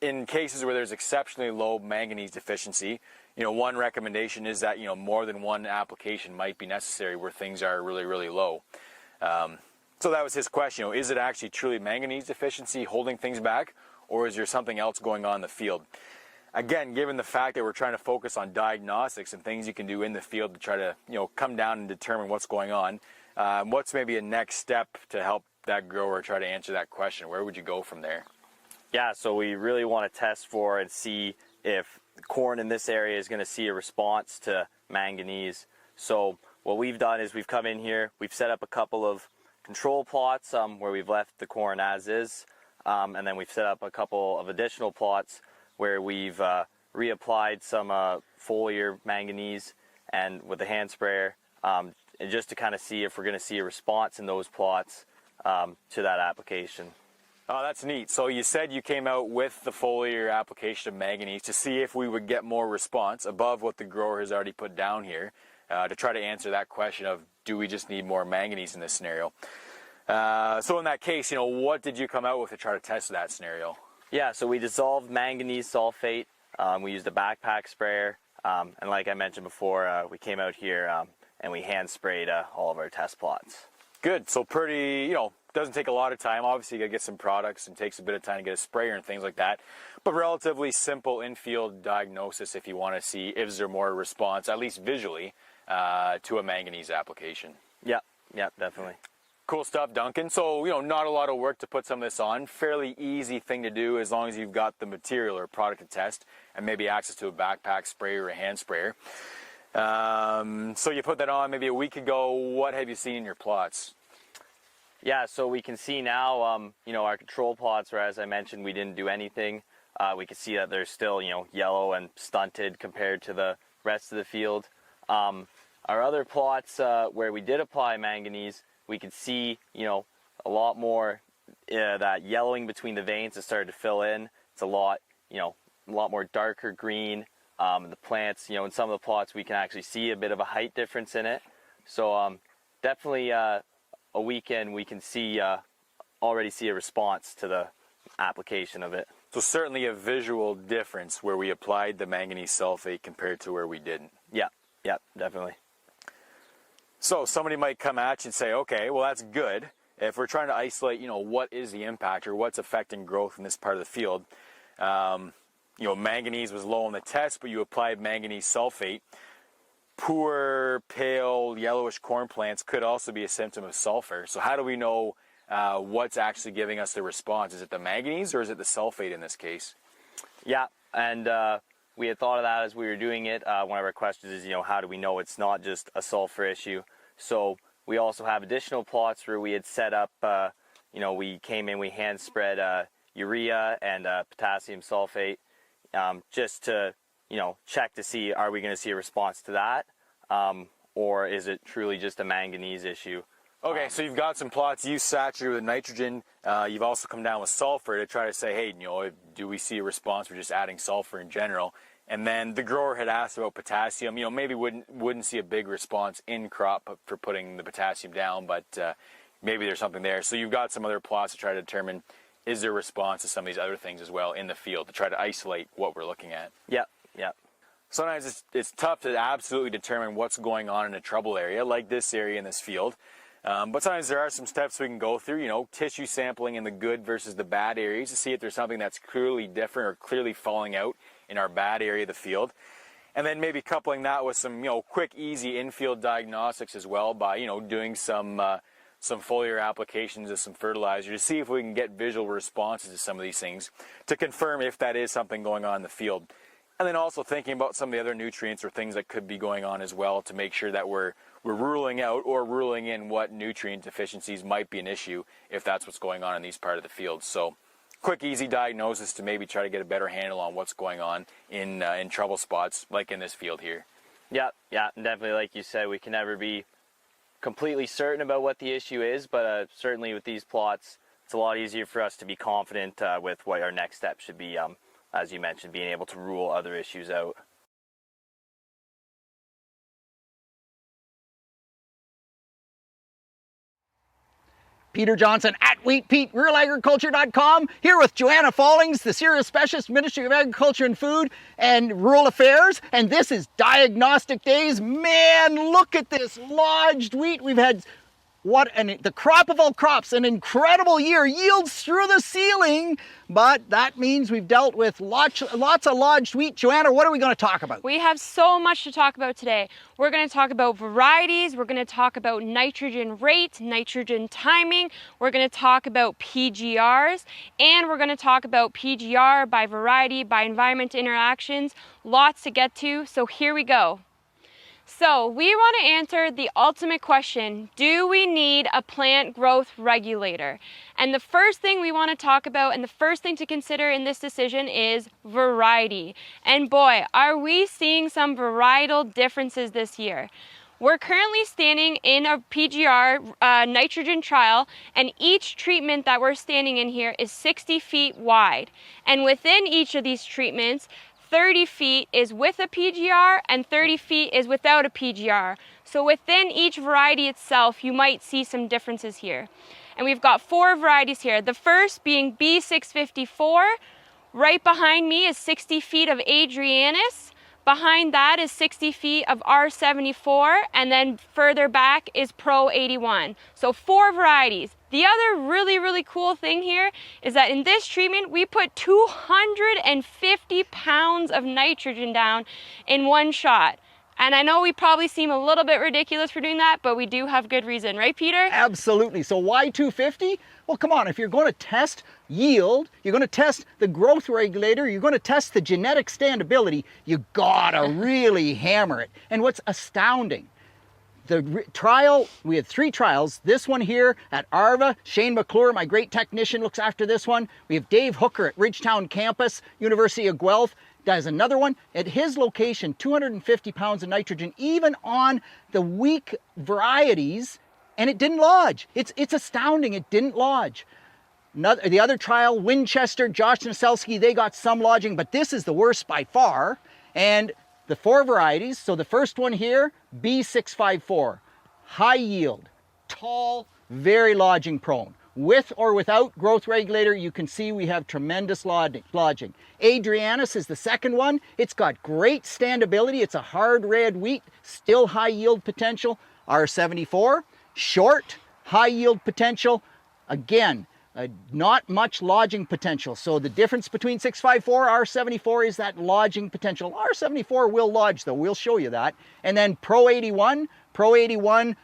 in cases where there's exceptionally low manganese deficiency, one recommendation is that, more than one application might be necessary where things are really, really low. So that was his question, is it actually truly manganese deficiency holding things back, or is there something else going on in the field? Again, given the fact that we're trying to focus on diagnostics and things you can do in the field to try to, come down and determine what's going on, what's maybe a next step to help that grower try to answer that question? Where would you go from there? Yeah, so we really want to test for and see if corn in this area is going to see a response to manganese. So what we've done is we've come in here, we've set up a couple of control plots where we've left the corn as is, and then we've set up a couple of additional plots where we've reapplied some foliar manganese and with the hand sprayer, and just to kind of see if we're going to see a response in those plots to that application. Oh, that's neat. So you said you came out with the foliar application of manganese to see if we would get more response above what the grower has already put down here to try to answer that question of, do we just need more manganese in this scenario? So in that case, what did you come out with to try to test that scenario? Yeah, so we dissolved manganese sulfate. We used a backpack sprayer. And like I mentioned before, we came out here and we hand sprayed all of our test plots. Good. So pretty, doesn't take a lot of time. Obviously, you gotta get some products and takes a bit of time to get a sprayer and things like that. But relatively simple in-field diagnosis if you want to see if there's more response, at least visually, to a manganese application. Yeah, definitely. Cool stuff, Duncan. So, not a lot of work to put some of this on. Fairly easy thing to do as long as you've got the material or product to test and maybe access to a backpack sprayer or a hand sprayer. So you put that on maybe a week ago. What have you seen in your plots? Yeah, so we can see now, our control plots where, as I mentioned, we didn't do anything. We can see that they're still, yellow and stunted compared to the rest of the field. Our other plots where we did apply manganese, we could see, a lot more that yellowing between the veins has started to fill in. It's a lot more darker green. The plants, in some of the plots, we can actually see a bit of a height difference in it. So definitely a weekend we can see already see a response to the application of it. So certainly a visual difference where we applied the manganese sulfate compared to where we didn't. Yeah, definitely. So somebody might come at you and say, okay, well, that's good. If we're trying to isolate, what is the impact or what's affecting growth in this part of the field, manganese was low on the test, but you applied manganese sulfate. Poor, pale, yellowish corn plants could also be a symptom of sulfur. So how do we know what's actually giving us the response? Is it the manganese or is it the sulfate in this case? Yeah, and we had thought of that as we were doing it. One of our questions is, how do we know it's not just a sulfur issue? So we also have additional plots where we had set up, we came in, we hand spread urea and potassium sulfate just to, check to see, are we going to see a response to that? Or is it truly just a manganese issue? Okay, so you've got some plots you saturated with nitrogen. You've also come down with sulfur to try to say, hey, do we see a response for just adding sulfur in general? And then the grower had asked about potassium. Maybe wouldn't see a big response in crop for putting the potassium down, but maybe there's something there. So you've got some other plots to try to determine, is there a response to some of these other things as well in the field to try to isolate what we're looking at? Yeah. Sometimes it's tough to absolutely determine what's going on in a trouble area, like this area in this field. But sometimes there are some steps we can go through, tissue sampling in the good versus the bad areas to see if there's something that's clearly different or clearly falling out in our bad area of the field. And then maybe coupling that with some, quick, easy infield diagnostics as well by, doing some foliar applications of some fertilizer to see if we can get visual responses to some of these things to confirm if that is something going on in the field. And then also thinking about some of the other nutrients or things that could be going on as well to make sure that we're ruling out or ruling in what nutrient deficiencies might be an issue if that's what's going on in these part of the field. So quick, easy diagnosis to maybe try to get a better handle on what's going on in trouble spots like in this field here. Yeah, and definitely like you said, we can never be completely certain about what the issue is, but certainly with these plots, it's a lot easier for us to be confident with what our next step should be, as you mentioned, being able to rule other issues out. Peter Johnson at WheatPete, RealAgriculture.com, here with Joanna Follings, the Cereal Specialist, Ministry of Agriculture and Food and Rural Affairs, and this is Diagnostic Days. Man, look at this lodged wheat. We've had the crop of all crops, an incredible year, yields through the ceiling, but that means we've dealt with lots of lodged wheat. Joanna, what are we going to talk about? We have so much to talk about today. We're going to talk about varieties, we're going to talk about nitrogen rate, nitrogen timing, we're going to talk about PGRs, and we're going to talk about PGR by variety, by environment interactions. Lots to get to, so here we go. So we want to answer the ultimate question, do we need a plant growth regulator? And the first thing we want to talk about and the first thing to consider in this decision is variety. And boy, are we seeing some varietal differences this year. We're currently standing in a PGR nitrogen trial, and each treatment that we're standing in here is 60 feet wide. And within each of these treatments, 30 feet is with a PGR and 30 feet is without a PGR. So within each variety itself, you might see some differences here. And we've got 4 varieties here. The first being B654. Right behind me is 60 feet of Adrianus. Behind that is 60 feet of R74. And then further back is Pro 81. So 4 varieties. The other really cool thing here is that in this treatment, we put 250 pounds of nitrogen down in one shot. And I know we probably seem a little bit ridiculous for doing that, but we do have good reason, right, Peter? Absolutely. So why 250? Well, come on, if you're going to test yield, you're going to test the growth regulator, you're going to test the genetic standability, you gotta really hammer it. And what's astounding, the trial, we had 3 trials. This one here at ARVA, Shane McClure, my great technician, looks after this one. We have Dave Hooker at Ridgetown Campus, University of Guelph, does another one. At his location, 250 pounds of nitrogen, even on the weak varieties, and it didn't lodge. It's astounding, it didn't lodge. The other trial, Winchester, Josh Naselski, they got some lodging, but this is the worst by far. And the 4 varieties, so the first one here, B654, high yield, tall, very lodging prone. With or without growth regulator, you can see we have tremendous lodging. Adrianus is the second one. It's got great standability. It's a hard red wheat, still high yield potential. R74, short, high yield potential. Again, not much lodging potential. So the difference between 654, R74 is that lodging potential. R74 will lodge though, we'll show you that. And then Pro 81,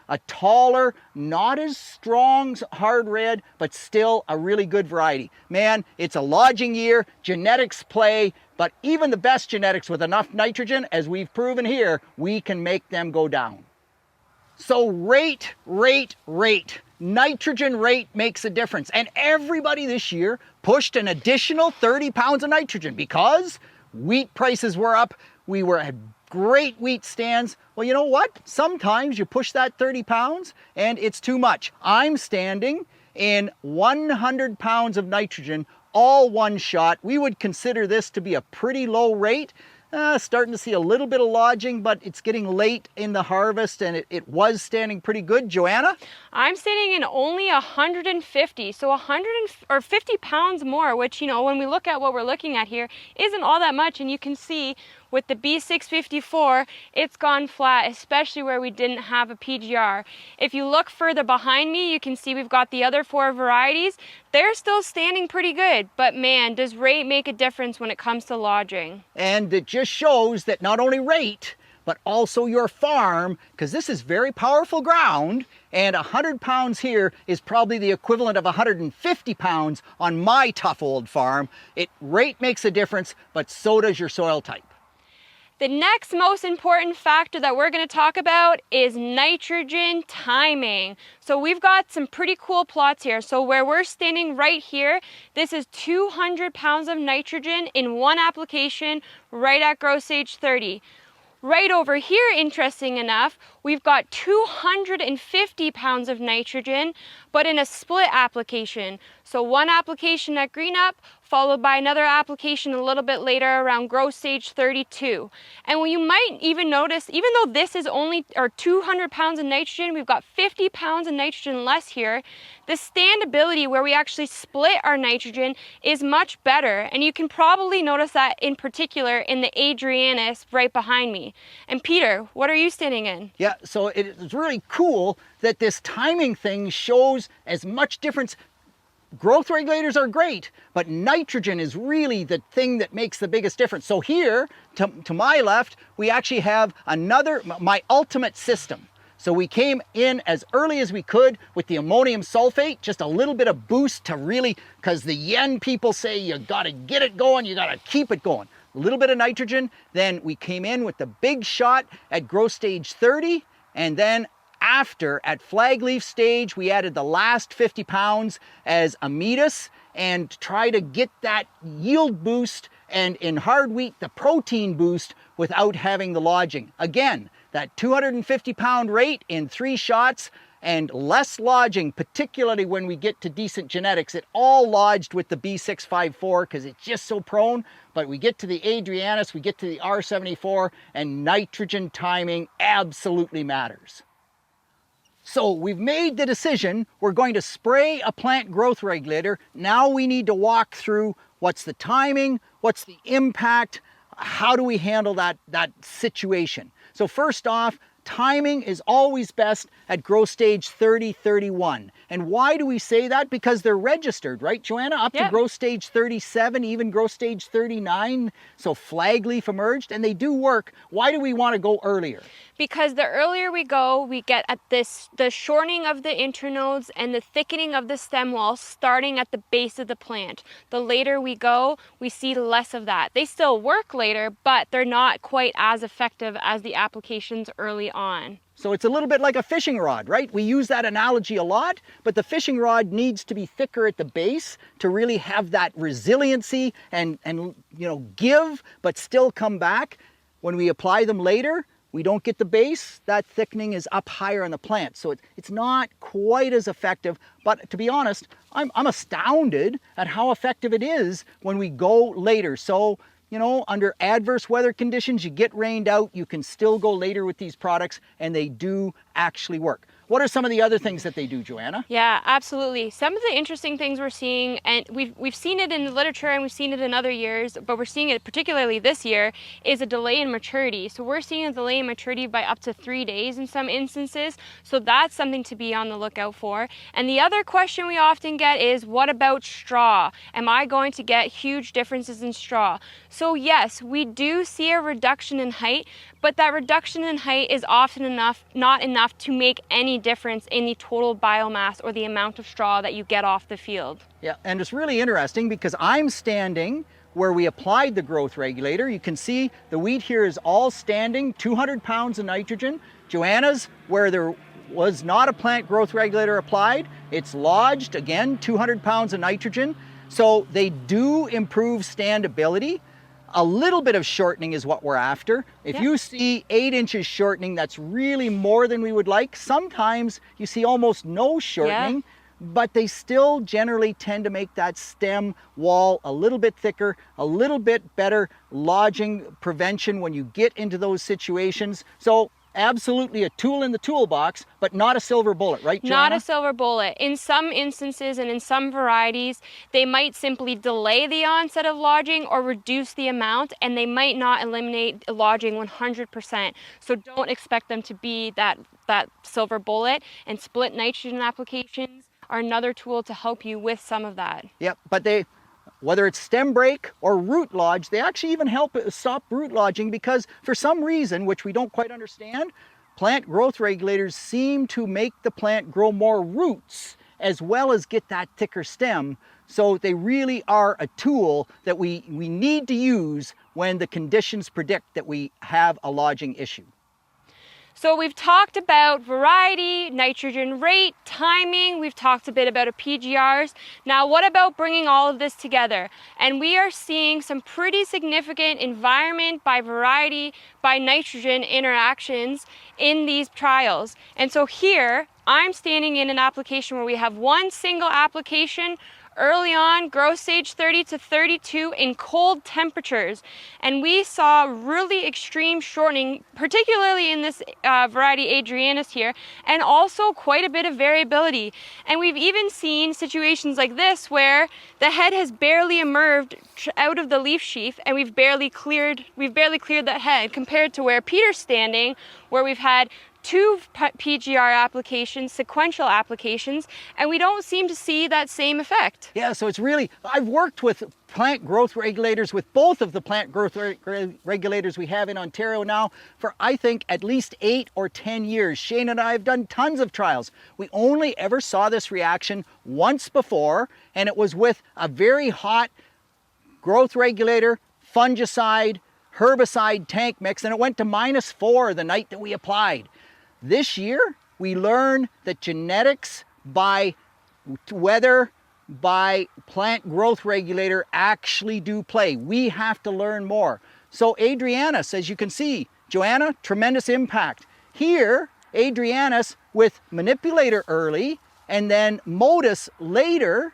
a taller, not as strong hard red, but still a really good variety. Man, it's a lodging year, genetics play, but even the best genetics with enough nitrogen, as we've proven here, we can make them go down. So rate. Nitrogen rate makes a difference. And everybody this year pushed an additional 30 pounds of nitrogen because wheat prices were up. We had great wheat stands. Well, you know what? Sometimes you push that 30 pounds and it's too much. I'm standing in 100 pounds of nitrogen, all one shot. We would consider this to be a pretty low rate. Starting to see a little bit of lodging, but it's getting late in the harvest and it was standing pretty good. Joanna? I'm standing in only 150, so 50 pounds more, which, you know, when we look at what we're looking at here, isn't all that much. And you can see with the B654, it's gone flat, especially where we didn't have a PGR. If you look further behind me, you can see we've got the other 4 varieties. They're still standing pretty good, but man, does rate make a difference when it comes to lodging. And it just shows that not only rate, but also your farm, because this is very powerful ground, and 100 pounds here is probably the equivalent of 150 pounds on my tough old farm. Rate makes a difference, but so does your soil type. The next most important factor that we're going to talk about is nitrogen timing. So we've got some pretty cool plots here. So where we're standing right here, this is 200 pounds of nitrogen in one application right at growth stage 30. Right over here, interesting enough, we've got 250 pounds of nitrogen, but in a split application. So one application at green up, followed by another application a little bit later around growth stage 32. And what you might even notice, even though this is only 200 pounds of nitrogen, we've got 50 pounds of nitrogen less here, the standability where we actually split our nitrogen is much better. And you can probably notice that in particular in the Adrianus right behind me. And Peter, what are you standing in? Yeah, so it's really cool that this timing thing shows as much difference. Growth regulators are great, but nitrogen is really the thing that makes the biggest difference. So here, to my left, we actually have my ultimate system. So we came in as early as we could with the ammonium sulfate, just a little bit of boost to really, because the yen people say you gotta get it going, you gotta keep it going. A little bit of nitrogen, then we came in with the big shot at growth stage 30, and then after, at flag leaf stage, we added the last 50 pounds as Amidus and try to get that yield boost, and in hard wheat, the protein boost without having the lodging. Again, that 250 pound rate in 3 shots and less lodging, particularly when we get to decent genetics. It all lodged with the B654 because it's just so prone, but we get to the Adrianus, we get to the R74, and nitrogen timing absolutely matters. So we've made the decision, we're going to spray a plant growth regulator. Now we need to walk through what's the timing, what's the impact, how do we handle that situation. So first off, timing is always best at growth stage 30, 31. And why do we say that? Because they're registered, right, Joanna? Up to growth stage 37, even growth stage 39. So flag leaf emerged, and they do work. Why do we want to go earlier? Because the earlier we go, we get at the shortening of the internodes and the thickening of the stem wall starting at the base of the plant. The later we go, we see less of that. They still work later, but they're not quite as effective as the applications early on. So it's a little bit like a fishing rod, right? We use that analogy a lot, but the fishing rod needs to be thicker at the base to really have that resiliency and give, but still come back. When we apply them later, we don't get the base, that thickening is up higher in the plant. So it's not quite as effective, but to be honest, I'm astounded at how effective it is when we go later. So, under adverse weather conditions, you get rained out, you can still go later with these products, and they do actually work. What are some of the other things that they do, Joanna? Yeah, absolutely. Some of the interesting things we're seeing, and we've seen it in the literature and we've seen it in other years, but we're seeing it particularly this year, is a delay in maturity. So we're seeing a delay in maturity by up to 3 days in some instances. So that's something to be on the lookout for. And the other question we often get is, what about straw? Am I going to get huge differences in straw? So yes, we do see a reduction in height, but that reduction in height is often not enough to make any difference in the total biomass or the amount of straw that you get off the field. Yeah, and it's really interesting because I'm standing where we applied the growth regulator. You can see the wheat here is all standing, 200 pounds of nitrogen. Joanna's, where there was not a plant growth regulator applied, it's lodged, again, 200 pounds of nitrogen. So they do improve standability. A little bit of shortening is what we're after. If you see 8 inches shortening, that's really more than we would like. Sometimes you see almost no shortening, but they still generally tend to make that stem wall a little bit thicker, a little bit better lodging prevention when you get into those situations. So absolutely a tool in the toolbox, but not a silver bullet, right, Joanna? Not a silver bullet. In some instances and in some varieties, they might simply delay the onset of lodging or reduce the amount, and they might not eliminate lodging 100%. So don't expect them to be that silver bullet, and split nitrogen applications are another tool to help you with some of that. Yep, but whether it's stem break or root lodge, they actually even help stop root lodging because for some reason, which we don't quite understand, plant growth regulators seem to make the plant grow more roots as well as get that thicker stem. So they really are a tool that we need to use when the conditions predict that we have a lodging issue. So we've talked about variety, nitrogen rate, timing, we've talked a bit about PGRs. Now what about bringing all of this together? And we are seeing some pretty significant environment by variety, by nitrogen interactions in these trials. And so here, I'm standing in an application where we have one single application early on, growth stage 30 to 32 in cold temperatures. And we saw really extreme shortening, particularly in this variety Adrianus here, and also quite a bit of variability. And we've even seen situations like this where the head has barely emerged out of the leaf sheath and we've barely cleared that head, compared to where Peter's standing, where we've had 2 PGR applications, sequential applications, and we don't seem to see that same effect. Yeah, so it's really, I've worked with plant growth regulators, with both of the plant growth regulators we have in Ontario now for, I think, at least 8 or 10 years. Shane and I have done tons of trials. We only ever saw this reaction once before, and it was with a very hot growth regulator, fungicide, herbicide tank mix, and it went to -4 the night that we applied. This year, we learn that genetics by weather, by plant growth regulator actually do play. We have to learn more. So Adrianus, as you can see, Joanna, tremendous impact. Here, Adrianus with manipulator early and then Modus later,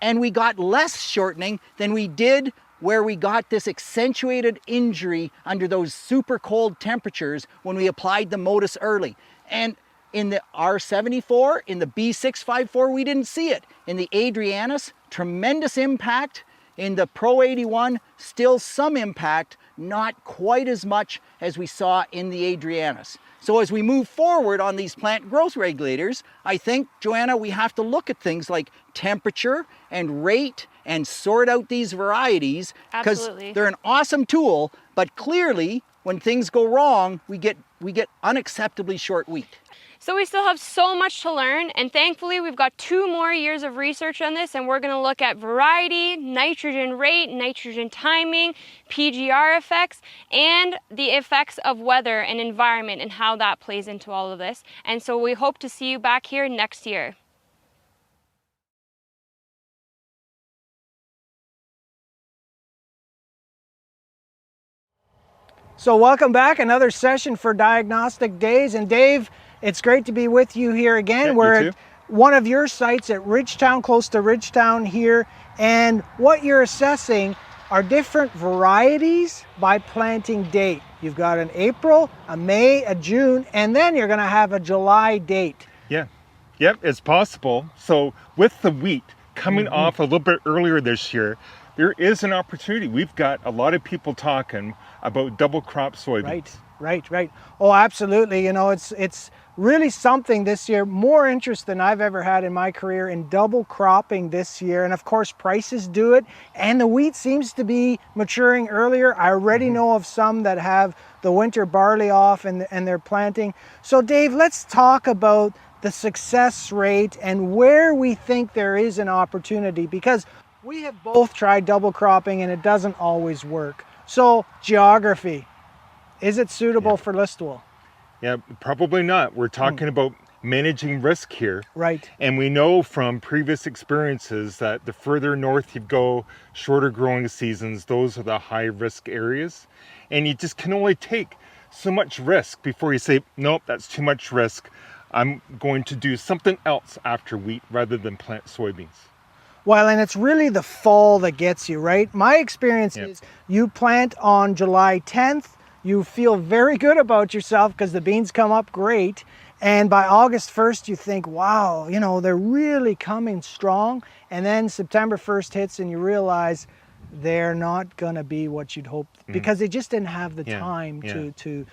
and we got less shortening than we did where we got this accentuated injury under those super cold temperatures when we applied the Modus early. And in the R74, in the B654, we didn't see it. In the Adrianus, tremendous impact. In the Pro 81, still some impact, not quite as much as we saw in the Adrianus. So as we move forward on these plant growth regulators, I think, Joanna, we have to look at things like temperature and rate and sort out these varieties, because they're an awesome tool, but clearly when things go wrong, we get unacceptably short wheat. So we still have so much to learn, and thankfully we've got 2 more years of research on this, and we're going to look at variety, nitrogen rate, nitrogen timing, PGR effects, and the effects of weather and environment and how that plays into all of this. And so we hope to see you back here next year. So welcome back, another session for Diagnostic Days. And Dave, it's great to be with you here again. Yeah, we're at one of your sites at Ridgetown, close to Ridgetown here. And what you're assessing are different varieties by planting date. You've got an April, a May, a June, and then you're gonna have a July date. Yeah, yep, it's possible. So with the wheat coming off a little bit earlier this year, there is an opportunity. We've got a lot of people talking about double crop soybeans. Right. Oh, absolutely. You know, it's really something this year, more interest than I've ever had in my career in double cropping this year. And of course, prices do it. And the wheat seems to be maturing earlier. I already know of some that have the winter barley off and they're planting. So Dave, let's talk about the success rate and where we think there is an opportunity, because we have both tried double cropping and it doesn't always work. So geography, is it suitable for list wool? Yeah, probably not. We're talking about managing risk here. Right. And we know from previous experiences that the further north you go, shorter growing seasons, those are the high risk areas. And you just can only take so much risk before you say, nope, that's too much risk. I'm going to do something else after wheat rather than plant soybeans. Well, and it's really the fall that gets you, right? My experience is you plant on July 10th, you feel very good about yourself because the beans come up great. And by August 1st, you think, wow, you know, they're really coming strong. And then September 1st hits and you realize they're not going to be what you'd hoped because they just didn't have the time to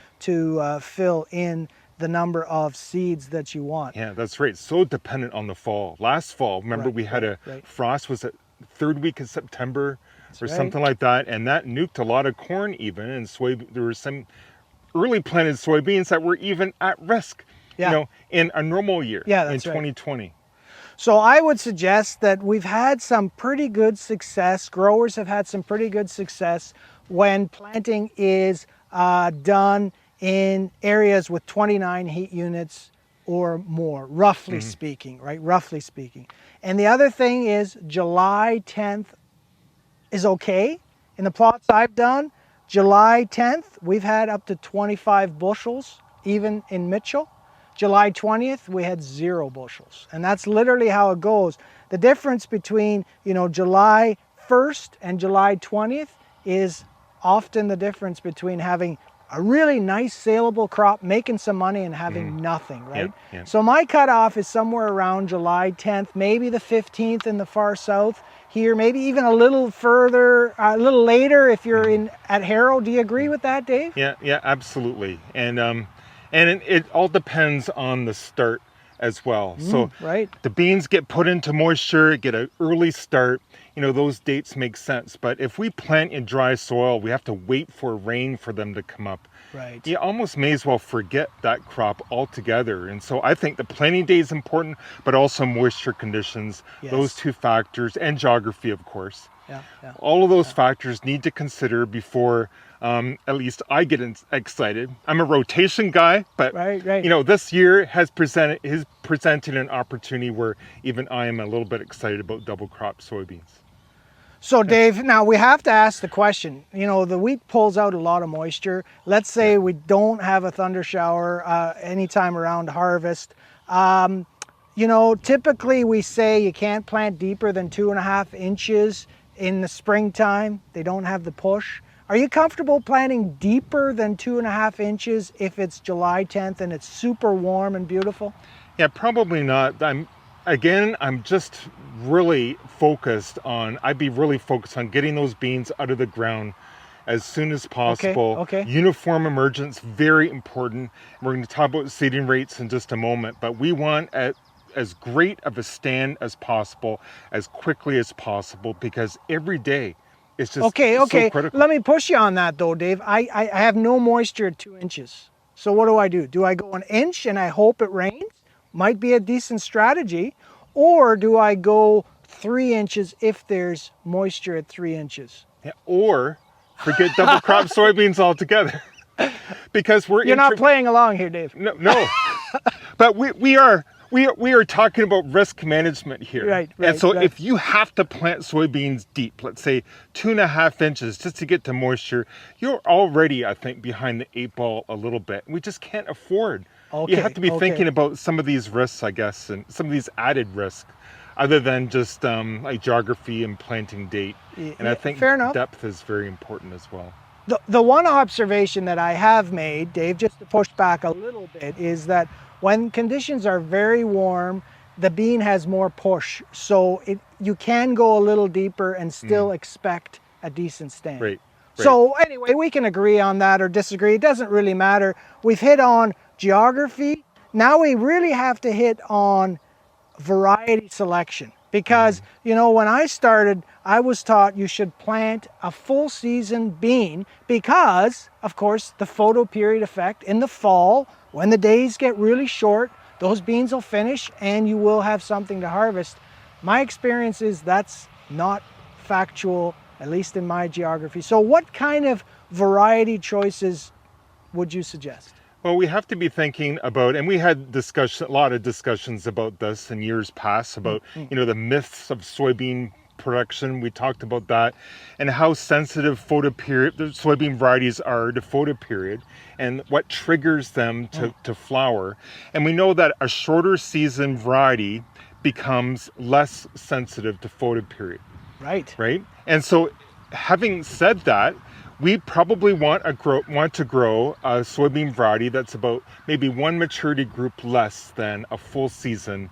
fill in the number of seeds that you want. Yeah, that's right. So dependent on the fall. Last fall, remember we had a frost, was it third week of September or something like that, and that nuked a lot of corn even, and there were some early planted soybeans that were even at risk, you know, in a normal year in 2020. So I would suggest that we've had some pretty good success. Growers have had some pretty good success when planting is done in areas with 29 heat units or more, roughly speaking, right? Roughly speaking. And the other thing is July 10th is okay. In the plots I've done, July 10th, we've had up to 25 bushels, even in Mitchell. July 20th, we had 0 bushels. And that's literally how it goes. The difference between, you know, July 1st and July 20th is often the difference between having a really nice saleable crop, making some money, and having nothing, right? So my cutoff is somewhere around July 10th, maybe the 15th in the far south here, maybe even a little further, a little later if you're at Harrow. Do you agree with that, Dave? Yeah, absolutely. And it all depends on the start as well. So the beans get put into moisture, get an early start, you know, those dates make sense. But if we plant in dry soil, we have to wait for rain for them to come up. Right. You almost may as well forget that crop altogether. And so I think the planting day is important, but also moisture conditions, those two factors, and geography, of course. All of those factors need to consider before at least I get excited. I'm a rotation guy, but you know, this year has presented an opportunity where even I am a little bit excited about double crop soybeans. So Dave, now we have to ask the question, you know, the wheat pulls out a lot of moisture. Let's say we don't have a thunder shower anytime around harvest. You know, typically we say you can't plant deeper than 2.5 inches in the springtime. They don't have the push. Are you comfortable planting deeper than 2.5 inches if it's July 10th and it's super warm and beautiful? Yeah, probably not. again, I'm just really focused on, I'd be really focused on getting those beans out of the ground as soon as possible. Okay. Uniform emergence, very important. We're going to talk about seeding rates in just a moment, but we want as great of a stand as possible, as quickly as possible, because every day it's just so critical. Let me push you on that though, Dave. I have no moisture at 2 inches. So what do? Do I go 1 inch and I hope it rains? Might be a decent strategy. Or do I go 3 inches if there's moisture at 3 inches? Yeah, or forget double crop soybeans altogether. Because you're not playing along here, Dave. No. But we are talking about risk management here. Right. And so if you have to plant soybeans deep, let's say 2.5 inches just to get to moisture, you're already, I think, behind the 8 ball a little bit. We just can't afford. You have to be thinking about some of these risks, I guess, and some of these added risks, other than just like geography and planting date. And I think depth is very important as well. The one observation that I have made, Dave, just to push back a little bit, is that when conditions are very warm, the bean has more push. So you can go a little deeper and still expect a decent stand. Right. So anyway, we can agree on that or disagree. It doesn't really matter. We've hit on geography. Now we really have to hit on variety selection. Because, you know, when I started, I was taught you should plant a full season bean because, of course, the photo period effect in the fall, when the days get really short, those beans will finish and you will have something to harvest. My experience is that's not factual, at least in my geography. So what kind of variety choices would you suggest? Well, we have to be thinking about, and we had a lot of discussions about this in years past, about you know, the myths of soybean production. We talked about that and how sensitive the soybean varieties are to photoperiod and what triggers them to flower. And we know that a shorter season variety becomes less sensitive to photoperiod. Right. And so, having said that, we probably want to grow a soybean variety that's about maybe 1 maturity group less than a full season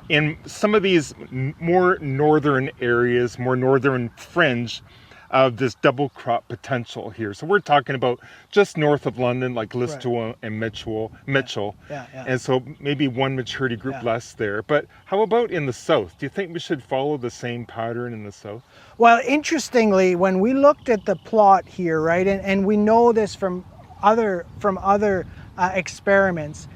in some of these more northern areas, more northern fringe of this double crop potential here. So we're talking about just north of London, like Listowel and Mitchell. And so maybe 1 maturity group less there. But how about in the south? Do you think we should follow the same pattern in the south? Well, interestingly, when we looked at the plot here, right, and we know this from other experiments,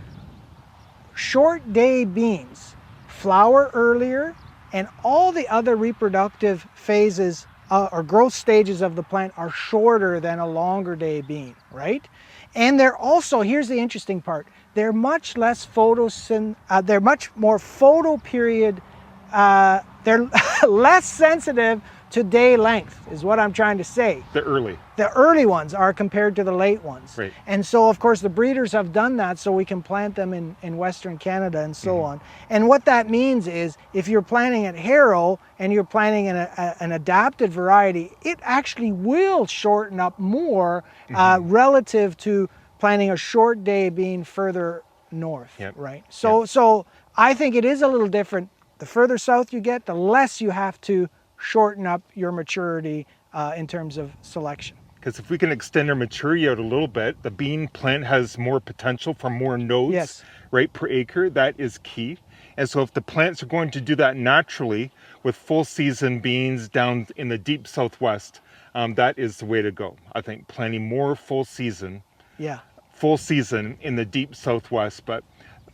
short day beans flower earlier, and all the other reproductive phases or growth stages of the plant are shorter than a longer day bean, right? And they're also, here's the interesting part, they're much less they're much more photoperiod, they're less sensitive to day length, is what I'm trying to say. The early ones are compared to the late ones. Right. And so, of course, the breeders have done that so we can plant them in Western Canada and so on. And what that means is, if you're planting at Harrow and you're planting an adapted variety, it actually will shorten up more relative to planting a short day bean further north, right? So I think it is a little different. The further south you get, the less you have to shorten up your maturity in terms of selection. Because if we can extend our maturity out a little bit, the bean plant has more potential for more nodes, right, per acre. That is key. And so if the plants are going to do that naturally with full season beans down in the deep southwest, that is the way to go. I think planting more full season in the deep southwest. But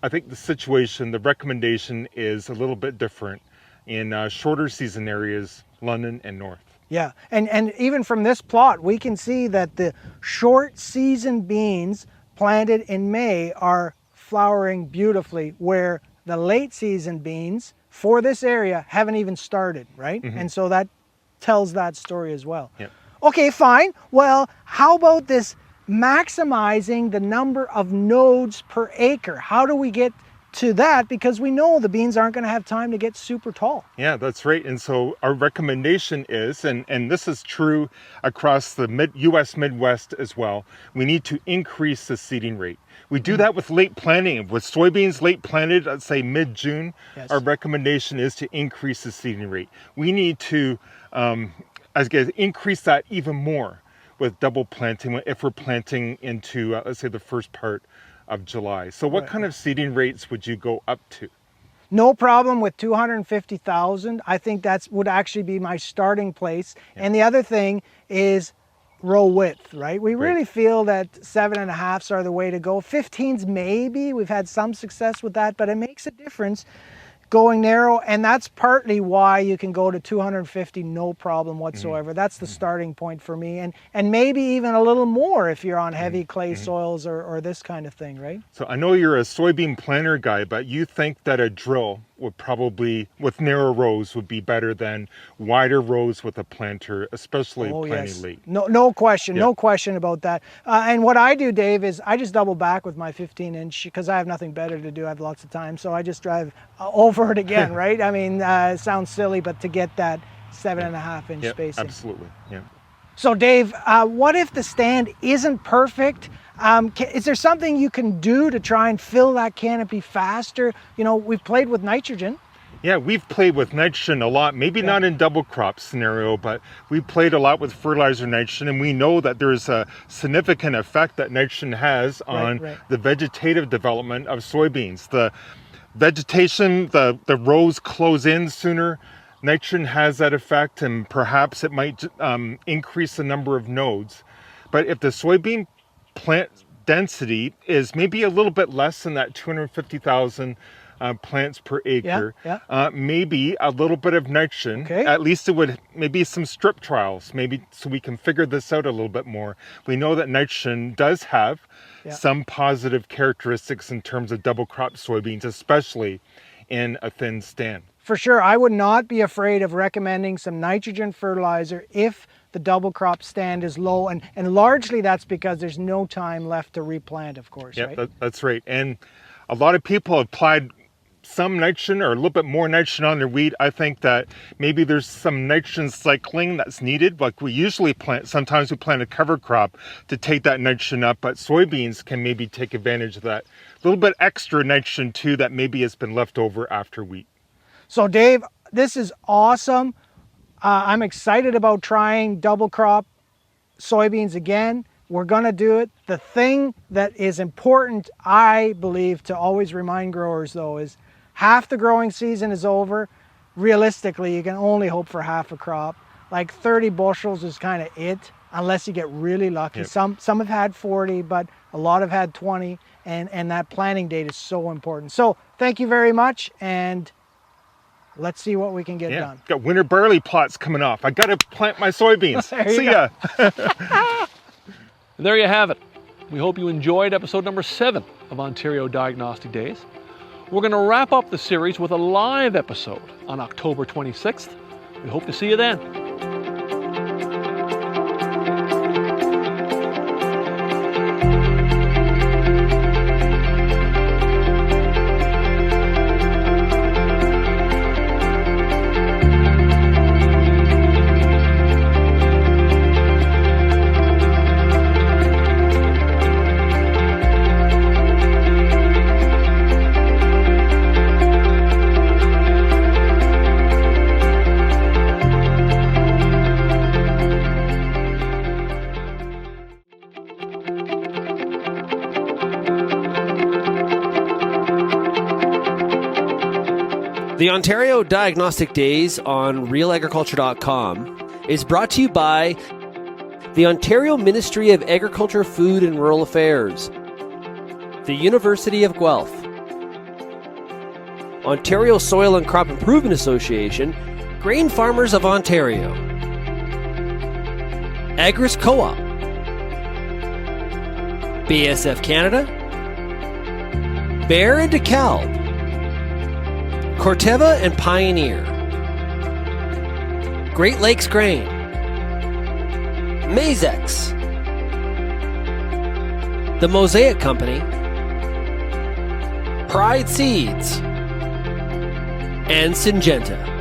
I think the recommendation is a little bit different in shorter season areas, London and north. Yeah, and even from this plot, we can see that the short season beans planted in May are flowering beautifully, where the late season beans for this area haven't even started, right? And so that tells that story as well. Okay, fine. Well, how about this maximizing the number of nodes per acre? How do we get to that because we know the beans aren't going to have time to get super tall. Yeah, that's right. And so our recommendation is, and this is true across the U.S. Midwest as well, we need to increase the seeding rate. We do that with late planting. With soybeans late planted, let's say mid-June, Yes. our recommendation is to increase the seeding rate. We need to increase that even more with double planting if we're planting into, let's say, the first part of July. So what kind of seeding rates would you go up to? No problem with 250,000. I think that would actually be my starting place. Yeah. And the other thing is row width, right? We really feel that 7.5s are the way to go. 15s maybe, we've had some success with that, but it makes a difference going narrow, and that's partly why you can go to 250 no problem whatsoever. That's the starting point for me, and maybe even a little more if you're on heavy clay soils or this kind of thing, right? So I know you're a soybean planter guy, but you think that a drill would probably, with narrow rows, would be better than wider rows with a planter, especially planting late. No question, no question about that. And what I do, Dave, is I just double back with my 15-inch because I have nothing better to do. I have lots of time, so I just drive over it again, right? I mean, it sounds silly, but to get that 7.5-inch spacing. Absolutely, yeah. So Dave, what if the stand isn't perfect? Is there something you can do to try and fill that canopy faster? You know, we've played with nitrogen. Yeah, we've played with nitrogen a lot, maybe not in double crop scenario, but we've played a lot with fertilizer nitrogen, and we know that there's a significant effect that nitrogen has on the vegetative development of soybeans. The vegetation, the rows close in sooner. Nitrogen has that effect, and perhaps it might increase the number of nodes. But if the soybean plant density is maybe a little bit less than that 250,000 plants per acre, maybe a little bit of nitrogen, at least it would, maybe some strip trials, maybe so we can figure this out a little bit more. We know that nitrogen does have some positive characteristics in terms of double crop soybeans, especially in a thin stand. For sure, I would not be afraid of recommending some nitrogen fertilizer if the double crop stand is low, and largely that's because there's no time left to replant, of course, right? That's right. And a lot of people have applied some nitrogen or a little bit more nitrogen on their wheat. I think that maybe there's some nitrogen cycling that's needed. Like we usually plant, sometimes we plant a cover crop to take that nitrogen up, but soybeans can maybe take advantage of that little bit extra nitrogen too that maybe has been left over after wheat. So Dave, this is awesome. I'm excited about trying double crop soybeans again. We're gonna do it. The thing that is important, I believe, to always remind growers though, is half the growing season is over. Realistically, you can only hope for half a crop. Like 30 bushels is kind of it, unless you get really lucky. Some have had 40, but a lot have had 20, and that planting date is so important. So thank you very much, and let's see what we can get done. Got winter barley plots coming off. I got to plant my soybeans. See ya. And there you have it. We hope you enjoyed episode number 7 of Ontario Diagnostic Days. We're going to wrap up the series with a live episode on October 26th. We hope to see you then. The Ontario Diagnostic Days on RealAgriculture.com is brought to you by the Ontario Ministry of Agriculture, Food and Rural Affairs, the University of Guelph, Ontario Soil and Crop Improvement Association, Grain Farmers of Ontario, Agris Co-op, BSF Canada, Bear and DeKalb, Corteva and Pioneer, Great Lakes Grain, Mazex, The Mosaic Company, Pride Seeds, and Syngenta.